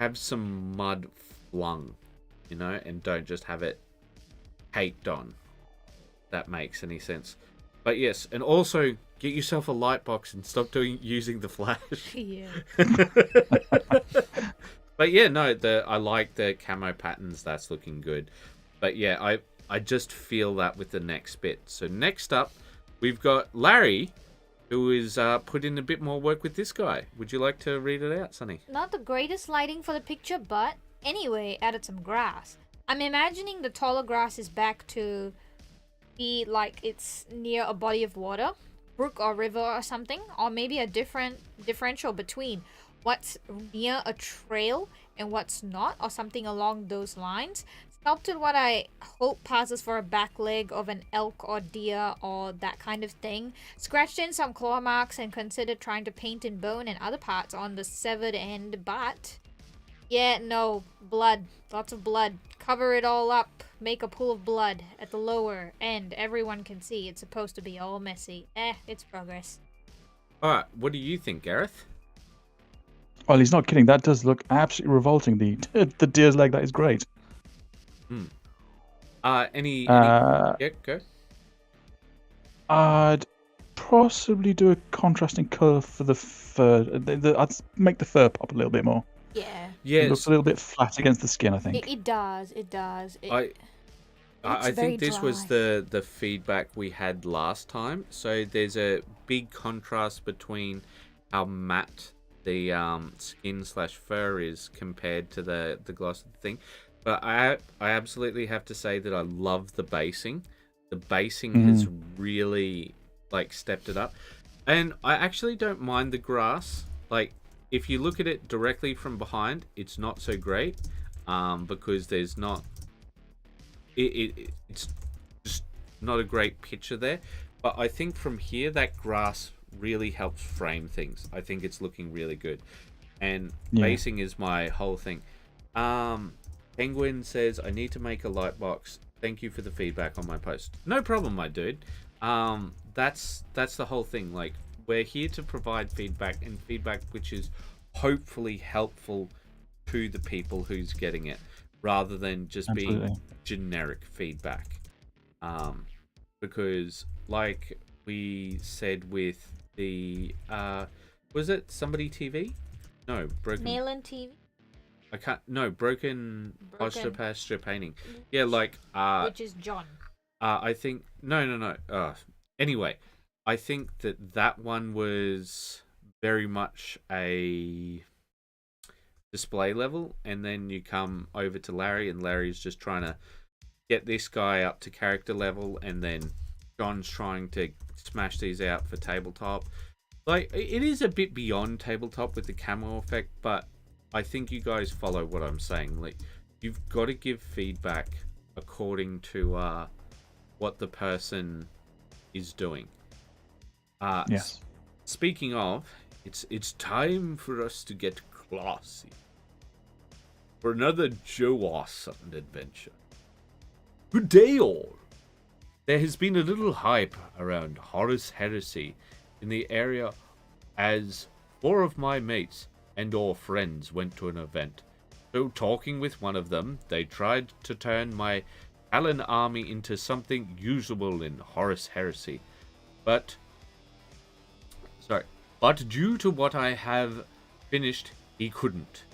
have some mud flung, you know, and don't just have it caked on. That makes any sense. But yes, and also get yourself a light box and stop using the flash. Yeah. But yeah, no, I like the camo patterns. That's looking good. But yeah, I just feel that with the next bit. So next up, we've got Larry, who is put in a bit more work with this guy. Would you like to read it out, Sonny? Not the greatest lighting for the picture, but anyway, added some grass. I'm imagining the taller grass is back to be like it's near a body of water. brook or river or something, or maybe a differential between what's near a trail and what's not, or something along those lines. Sculpted what I hope passes for a back leg of an elk or deer or that kind of thing. Scratched in some claw marks and considered trying to paint in bone and other parts on the severed end, but yeah, no, blood, lots of blood. Cover it all up, make a pool of blood at the lower end. Everyone can see it's supposed to be all messy. It's progress. Alright, what do you think, Gareth? Well, he's not kidding. That does look absolutely revolting. The deer's leg, that is great. Any Uh, yeah, go. I'd possibly do a contrasting colour for the fur. I'd make the fur pop a little bit more. Yeah. It looks a little bit flat against the skin, I think. It does. It does. I think this was the feedback we had last time. So there's a big contrast between how matte the skin/fur is compared to the gloss of the thing. But I absolutely have to say that I love the basing. The basing has really like stepped it up. And I actually don't mind the grass. Like, if you look at it directly from behind, it's not so great, because there's not... It's just not a great picture there. But I think from here, that grass really helps frame things. I think it's looking really good. And basing is my whole thing. Penguin says, I need to make a light box. Thank you for the feedback on my post. No problem, my dude. That's the whole thing. Like, we're here to provide feedback, and feedback which is hopefully helpful to the people who's getting it, rather than just being generic feedback. Because like we said with the was it Somebody TV? No, Broken Nailen TV. I can't. No, broken posture painting. Yeah, like which is John. I think no. Anyway, I think that one was very much a display level, and then you come over to Larry, and Larry's just trying to get this guy up to character level, and then John's trying to smash these out for tabletop. Like, it is a bit beyond tabletop with the camo effect, but I think you guys follow what I'm saying. Like, you've got to give feedback according to what the person is doing. Yes. Speaking of, it's time for us to get classy for another Joe Sutton adventure. Good day, all. There has been a little hype around Horus Heresy in the area, as 4 of my mates and or friends went to an event. So talking with one of them, they tried to turn my Talon army into something usable in Horus Heresy. But due to what I have finished, he couldn't.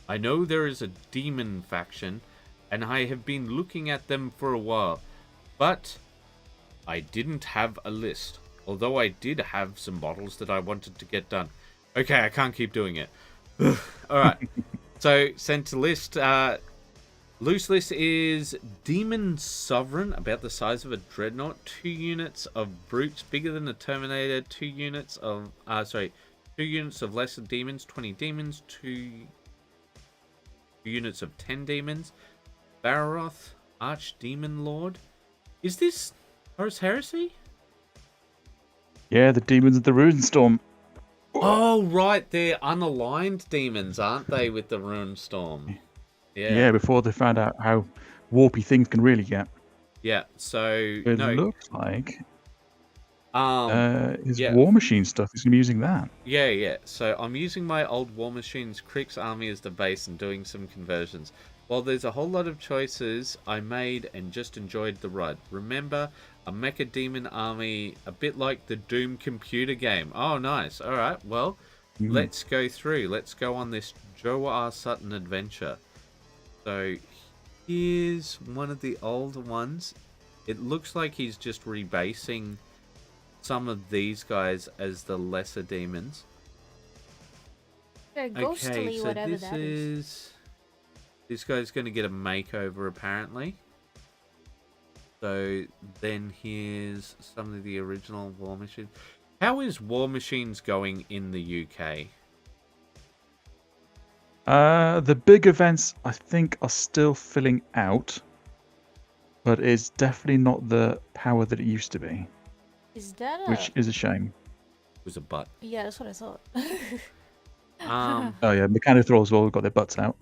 I know there is a demon faction, and I have been looking at them for a while, but I didn't have a list, although I did have some models that I wanted to get done. Okay, I can't keep doing it. Alright, so sent to list. Loose list is Demon Sovereign, about the size of a Dreadnought, 2 units of Brutes, bigger than a Terminator, 2 units of, 2 units of Lesser Demons, 20 Demons, 2 units of 10 Demons, Baroth, Archdemon Lord. Is this Horus Heresy? Yeah, the demons of the Runestorm. Oh, right, they're unaligned demons, aren't they, with the Runestorm? Yeah, before they found out how warpy things can really get. Yeah, so It looks like his yeah. War Machine stuff. He's going to be using that. Yeah. So I'm using my old War Machine's Krix army as the base and doing some conversions. While there's a whole lot of choices I made and just enjoyed the ride. Remember, a Mecha Demon army, a bit like the Doom computer game. Oh, nice. All right, well, let's go through. Let's go on this Joe R. Sutton adventure. So here's one of the older ones. It looks like he's just rebasing some of these guys as the lesser demons. They're ghostly, okay, so whatever this that is. This guy's going to get a makeover, apparently. So then here's some of the original War Machines. How is War Machines going in the UK? The big events, I think, are still filling out, but it's definitely not the power that it used to be, Is that which is a shame. It was a butt. Yeah, that's what I thought. Oh yeah, Mechanic Thralls all got their butts out.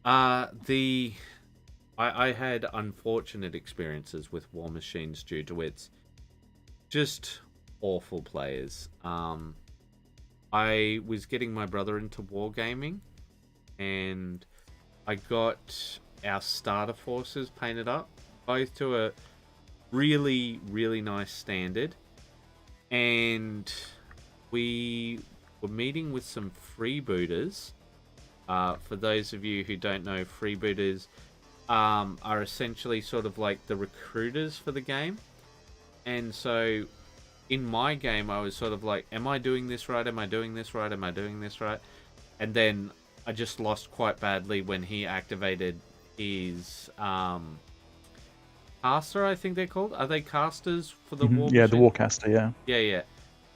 I had unfortunate experiences with War Machines due to its just awful players. I was getting my brother into wargaming, and I got our starter forces painted up, both to a really, really nice standard, and we were meeting with some freebooters. For those of you who don't know, freebooters are essentially sort of like the recruiters for the game. And so in my game, I was sort of like, am I doing this right? Am I doing this right? Am I doing this right? And then I just lost quite badly when he activated his caster, I think they're called. Are they casters for the war Yeah, machine? the Warcaster, yeah. Yeah.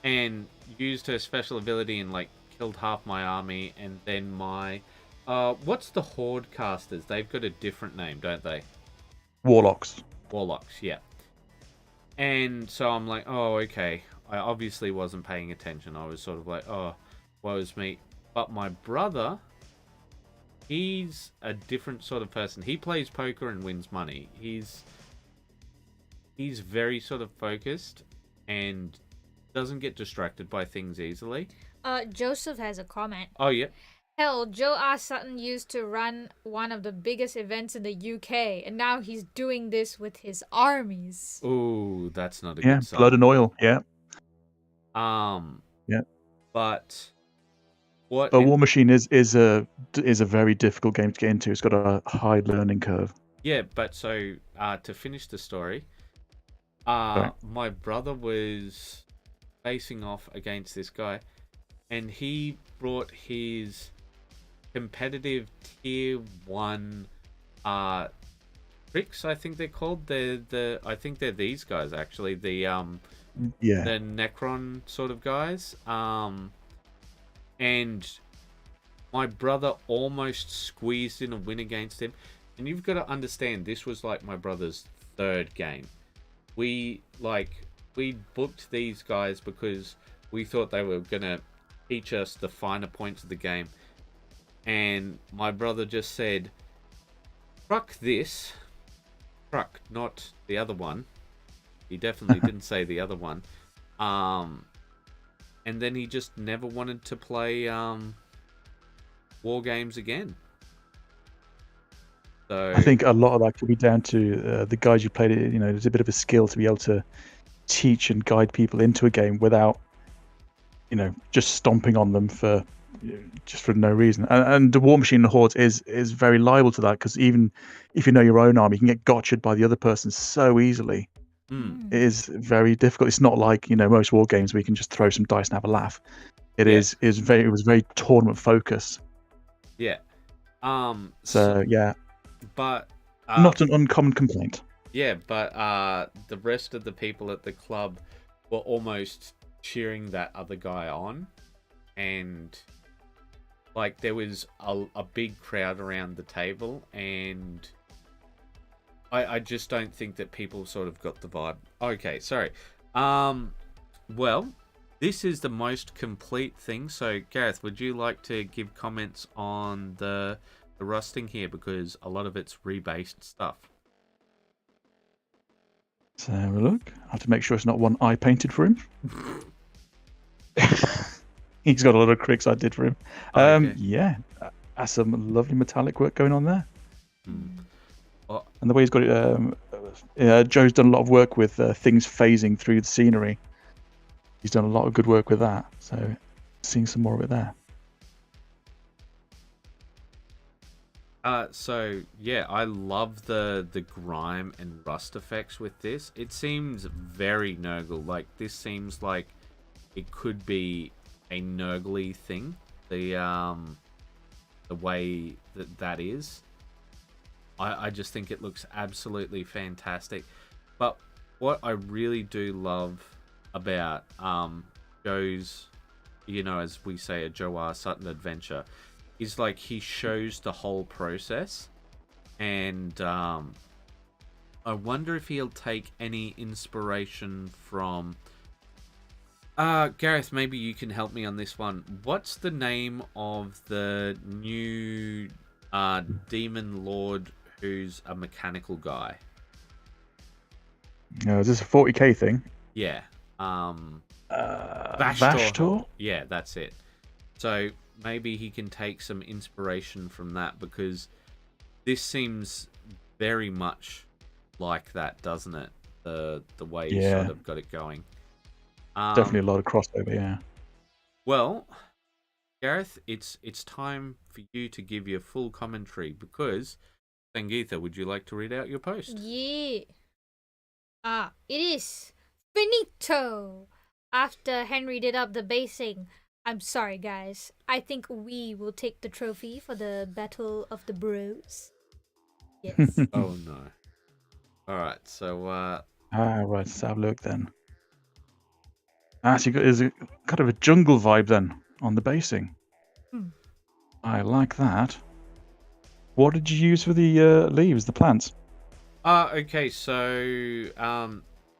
And used her special ability and like killed half my army, and then my what's the Horde casters? They've got a different name, don't they? Warlocks. Warlocks, yeah. And so I'm like, oh, okay. I obviously wasn't paying attention. I was sort of like, oh, woe is me. But my brother, he's a different sort of person. He plays poker and wins money. He's very sort of focused and doesn't get distracted by things easily. Joseph has a comment. Oh, yeah. Hell, Joe R. Sutton used to run one of the biggest events in the UK, and now he's doing this with his armies. Ooh, that's not a Yeah, good sign. blood and oil, yeah. Yeah. But what? But War Machine is a very difficult game to get into. It's got a high learning curve. Yeah, but so to finish the story, Sorry. my brother was facing off against this guy, and he brought his competitive tier 1 tricks, I think they're called. I think they're these guys actually, the Necron sort of guys. And my brother almost squeezed in a win against him. And you've got to understand, this was like my brother's third game. We booked these guys because we thought they were gonna teach us the finer points of the game. And my brother just said, truck this. Truck, not the other one. He definitely didn't say the other one. And then he just never wanted to play war games again. So I think a lot of that could be down to the guys you played it. You know, there's a bit of a skill to be able to teach and guide people into a game without, just stomping on them for no reason. And the War Machine and Hordes is very liable to that, because even if you know your own army, you can get gotcha'd by the other person so easily. It is very difficult. It's not like most war games where you can just throw some dice and have a laugh. It was very tournament focused. Yeah. So yeah. But not an uncommon complaint. Yeah, but the rest of the people at the club were almost cheering that other guy on, and like there was a big crowd around the table, and I just don't think that people sort of got the vibe. Okay, sorry. Well, this is the most complete thing. So, Gareth, would you like to give comments on the rusting here, because a lot of it's rebased stuff? So have a look. I have to make sure it's not one I painted for him. He's got a lot of cricks I did for him. Okay. Yeah, that's some lovely metallic work going on there. Oh. And the way he's got it, Joe's done a lot of work with things phasing through the scenery. He's done a lot of good work with that. So seeing some more of it there. So yeah, I love the grime and rust effects with this. It seems very Nurgle. Like, this seems like it could be a Nurgle-y thing. The way that is. I just think it looks absolutely fantastic. But what I really do love about Joe's, as we say, a Joe R. Sutton adventure, is like he shows the whole process, and I wonder if he'll take any inspiration from. Gareth, maybe you can help me on this one. What's the name of the new demon lord who's a mechanical guy? Is this a 40k thing? Yeah. Vashtor? Yeah, that's it. So maybe he can take some inspiration from that, because this seems very much like that, doesn't it? The way he sort of got it going. Definitely a lot of crossover, yeah. Well, Gareth, it's time for you to give your full commentary, because Sangeetha, would you like to read out your post? Yeah. It is finito. After Henry did up the basing, I'm sorry, guys. I think we will take the trophy for the Battle of the Bros. Yes. Oh no. All right, so right, let's have a look then. So there's a kind of a jungle vibe then on the basing. I like that. What did you use for the leaves, the plants? Okay, so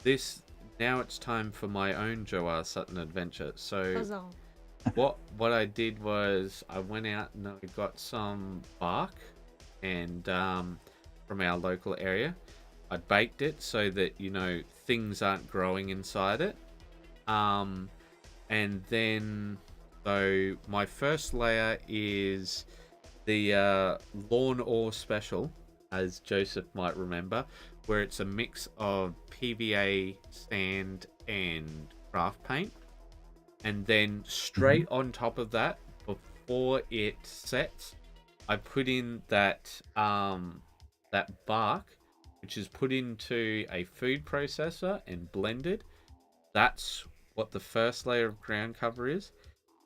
this now it's time for my own Joe R. Sutton adventure. So what I did was I went out and I got some bark and from our local area. I baked it so that things aren't growing inside it. And then so my first layer is the Lawn Ore Special, as Joseph might remember, where it's a mix of PVA, sand, and craft paint. And then straight on top of that, before it sets, I put in that bark, which is put into a food processor and blended. That's what the first layer of ground cover is.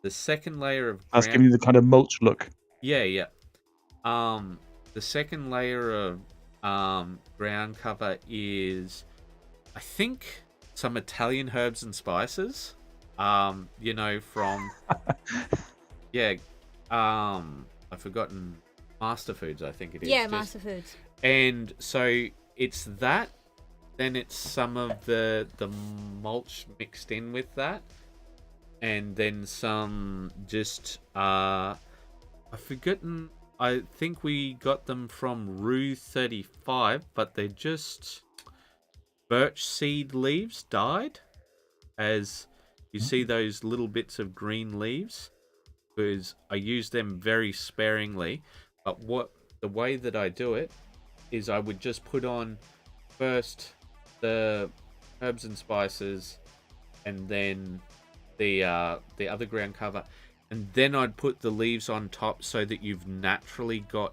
The second layer of that's giving you the kind of mulch look. Yeah. The second layer of ground cover is, I think, some Italian herbs and spices. From I've forgotten, Master Foods, I think it is. Yeah, Master Foods. And so it's that. Then it's some of the mulch mixed in with that, and then some just I've forgotten. I think we got them from Rue 35, but they're just birch seed leaves dyed. As you see those little bits of green leaves, because I use them very sparingly. But the way that I do it is I would just put on first the herbs and spices, and then the other ground cover, and then I'd put the leaves on top so that you've naturally got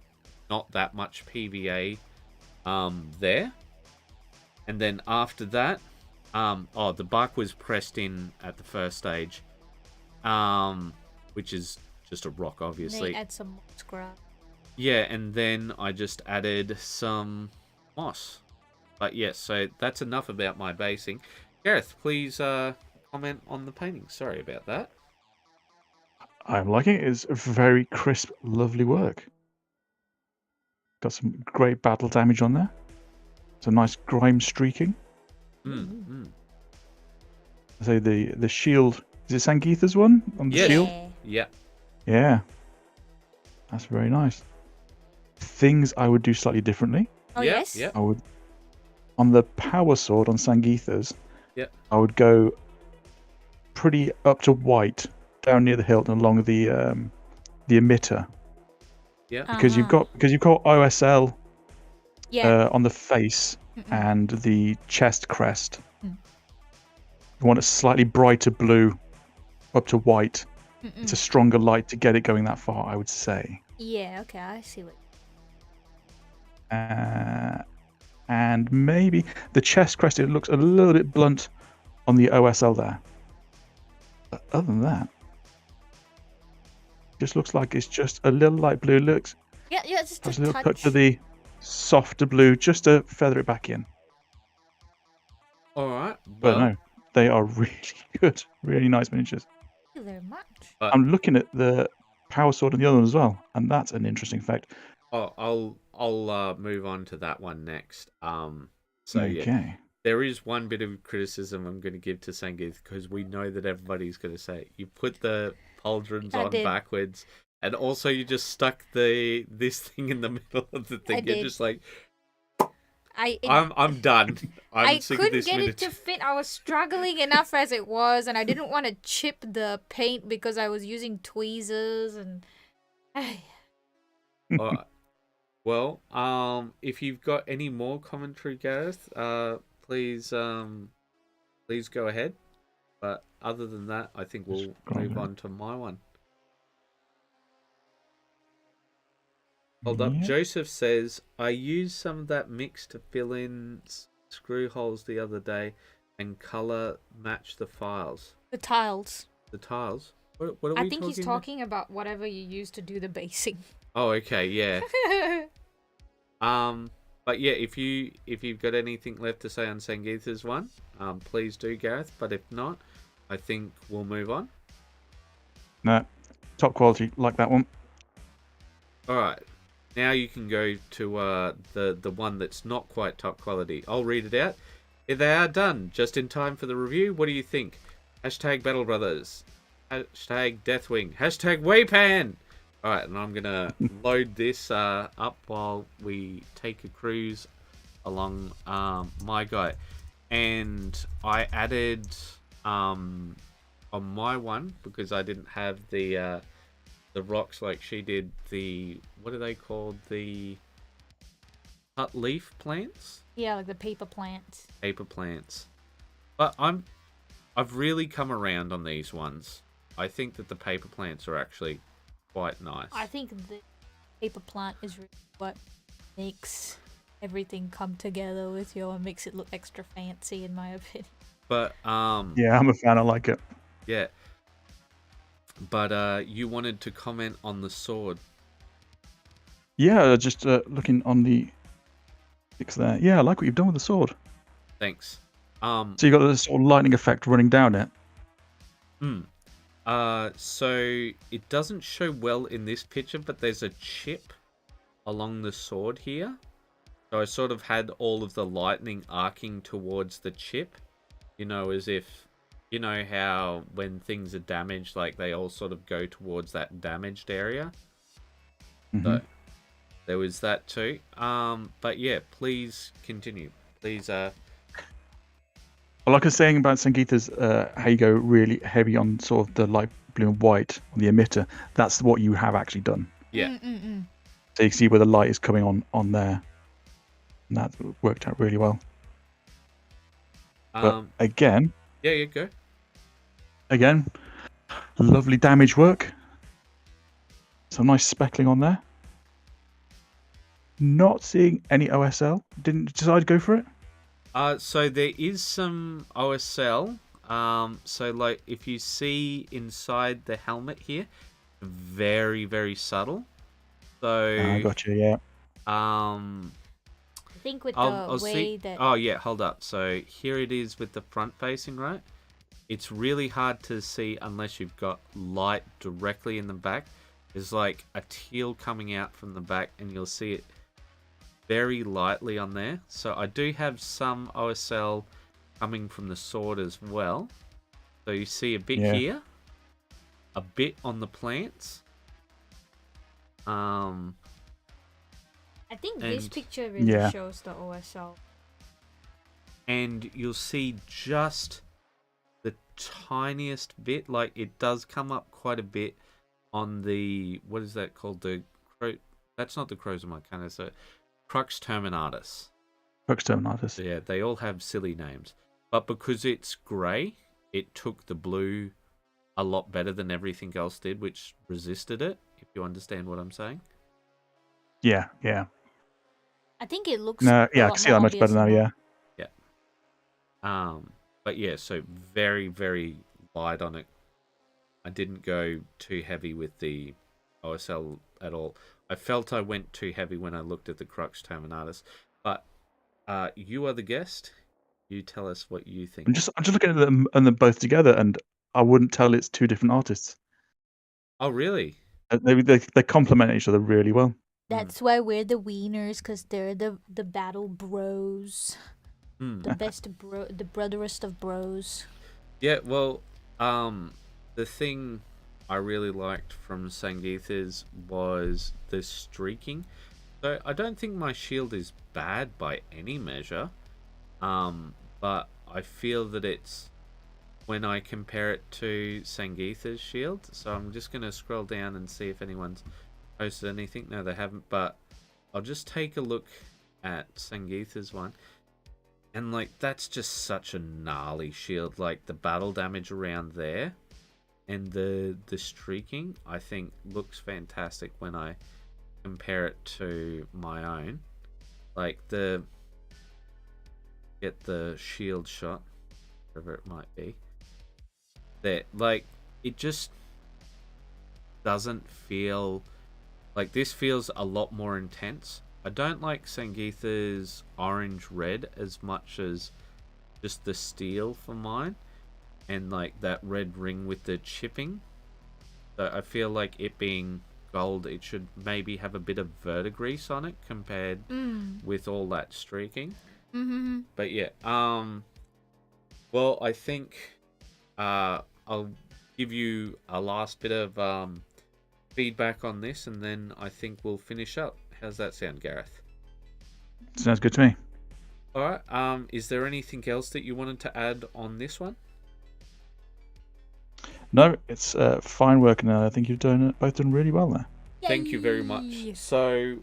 not that much PVA there. And then after that, the bark was pressed in at the first stage, which is just a rock, obviously. They add some scrub. Yeah, and then I just added some moss. But yes, so that's enough about my basing. Gareth, please comment on the painting. Sorry about that. I'm liking it. It's very crisp, lovely work. Got some great battle damage on there. Some nice grime streaking. So the shield, is it Sangeetha's one on the shield? Yeah. That's very nice. Things I would do slightly differently. Oh, yes? Yeah. I would, on the power sword on Sangeetha's, I would go pretty up to white, down near the hilt and along the emitter. Yeah. Because you've got OSL on the face Mm-mm. and the chest crest. You want a slightly brighter blue up to white. Mm-mm. It's a stronger light to get it going that far, I would say. Yeah, okay, I see what. And maybe the chest crest, it looks a little bit blunt on the OSL there. But other than that, just looks like it's just a little light blue. Looks Just a a little touch. touch of the softer blue, just to feather it back in. All right. But Well, no, they are really good, really nice miniatures. Thank you very much. I'm looking at the power sword and the other one as well, and that's an interesting fact. I'll move on to that one next. So yeah, Okay. there is one bit of criticism I'm going to give to Sangeeth because we know that everybody's going to say it. You put the pauldrons I on did. backwards, and also you just stuck this thing in the middle of the thing. You're did. just like, I I'm done. I'm sick of couldn't this get it miniature. to fit. I was struggling enough as it was, and I didn't want to chip the paint because I was using tweezers and. All right. Well, if you've got any more commentary, Gareth, please go ahead. But other than that, I think we'll move on to my one. Hold up. Yeah. Joseph says, I used some of that mix to fill in screw holes the other day and color match the files. The tiles. The tiles? What are we I think he's about? talking about whatever you use to do the basing. Oh, okay, yeah. But yeah, if you've got anything left to say on Sangeetha's one, please do, Gareth. But if not, I think we'll move on. No, top quality, like that one. All right. Now you can go to the one that's not quite top quality. I'll read it out. Here they are, done. Just in time for the review. What do you think? Hashtag Battle Brothers. Hashtag Deathwing. Hashtag WAYPN. All right, and I'm going to load this up while we take a cruise along my guy. And I added on my one, because I didn't have the rocks like she did, the, what are they called? The cut leaf plants? Yeah, like the paper plants. Paper plants. But I've really come around on these ones. I think that the paper plants are actually quite nice. I think the paper plant is really what makes everything come together with you and makes it look extra fancy, in my opinion. But Yeah, I'm a fan. I like it. yeah. But you wanted to comment on the sword. Yeah, just looking on the pics there. Yeah, I like what you've done with the sword. Thanks. So you got this sort of lightning effect running down it. So it doesn't show well in this picture, but there's a chip along the sword here. So I sort of had all of the lightning arcing towards the chip, you know, as if, you know how when things are damaged, like they all sort of go towards that damaged area. Mhm. So there was that too. But yeah, please continue. Please. Well, like I was saying about Sangeetha's, how you go really heavy on sort of the light blue and white on the emitter. That's what you have actually done. Yeah. So you can see where the light is coming on there. And that worked out really well. But again, Yeah, go. Lovely damage work. Some nice speckling on there. Not seeing any OSL. Didn't decide to go for it. So there is some OSL. So like if you see inside the helmet here, very, very subtle. So I got you, yeah. I think with I'll the way see. that... Oh yeah, hold up. So here it is with the front facing, right? It's really hard to see unless you've got light directly in the back. There's like a teal coming out from the back, and you'll see it very lightly on there. So I do have some OSL coming from the sword as well. So you see a bit here, a bit on the plants. I think this picture really shows the OSL. And you'll see just the tiniest bit, like it does come up quite a bit on the, what is that called? That's not the Crux Arcana, so Crux Terminatus. Crux Terminatus. Yeah, they all have silly names. But because it's grey, it took the blue a lot better than everything else did, which resisted it, if you understand what I'm saying. Yeah. I think it looks... No, yeah, I can see that much better now, yeah. But yeah, so very, very light on it. I didn't go too heavy with the OSL at all. I felt I went too heavy when I looked at the Crux Terminatus. But you are the guest. You tell us what you think. I'm just looking at them and them both together, and I wouldn't tell it's two different artists. Oh, really? They complement each other really well. That's why we're the wieners, because they're the battle bros. Hmm. The best the brotherest of bros. Yeah, well, the thing I really liked from Sangeetha's was the streaking. So I don't think my shield is bad by any measure, but I feel that it's when I compare it to Sangeetha's shield. So I'm just going to scroll down and see if anyone's posted anything. No, they haven't, but I'll just take a look at Sangeetha's one. And, like, that's just such a gnarly shield. Like, the battle damage around there and the streaking, I think, looks fantastic when I compare it to my own. Like, get the shield shot, whatever it might be. There, like, it just doesn't feel... Like, this feels a lot more intense. I don't like Sangeetha's orange-red as much as just the steel for mine. And, like, that red ring with the chipping. So I feel like it being gold, it should maybe have a bit of verdigris on it compared with all that streaking. Mm-hmm. But, yeah. Well, I think I'll give you a last bit of feedback on this, and then I think we'll finish up. How's that sound, Gareth? Sounds good to me. All right. Is there anything else that you wanted to add on this one? No, it's fine work, and I think you've both done really well there. Thank you very much. So,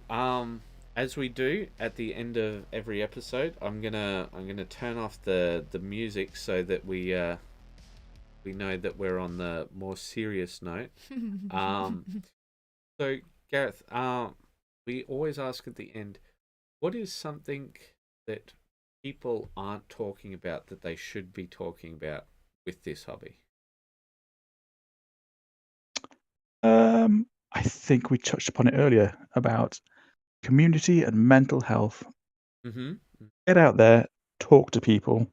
as we do at the end of every episode, I'm gonna turn off the music so that we know that we're on the more serious note. So, Gareth, we always ask at the end, what is something that people aren't talking about that they should be talking about with this hobby? I think we touched upon it earlier about community and mental health. Mm-hmm. Get out there, talk to people,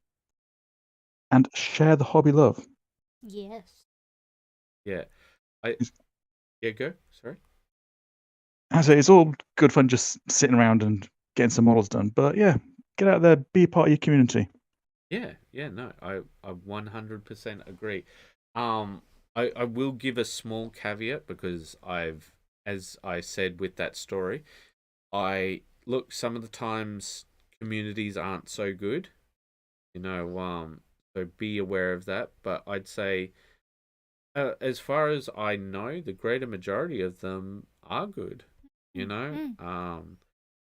and share the hobby love. Yes. Yeah. Go. Sorry. I say it's all good fun just sitting around and getting some models done, but yeah, get out there, be a part of your community. Yeah, no, I 100% agree. I will give a small caveat because as I said with that story, some of the times communities aren't so good, so be aware of that. But I'd say, as far as I know, the greater majority of them are good,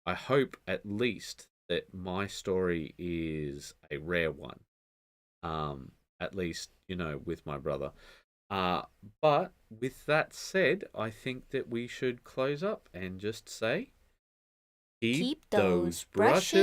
I hope at least that my story is a rare one. At least, with my brother. But with that said, I think that we should close up and just say, keep those brushes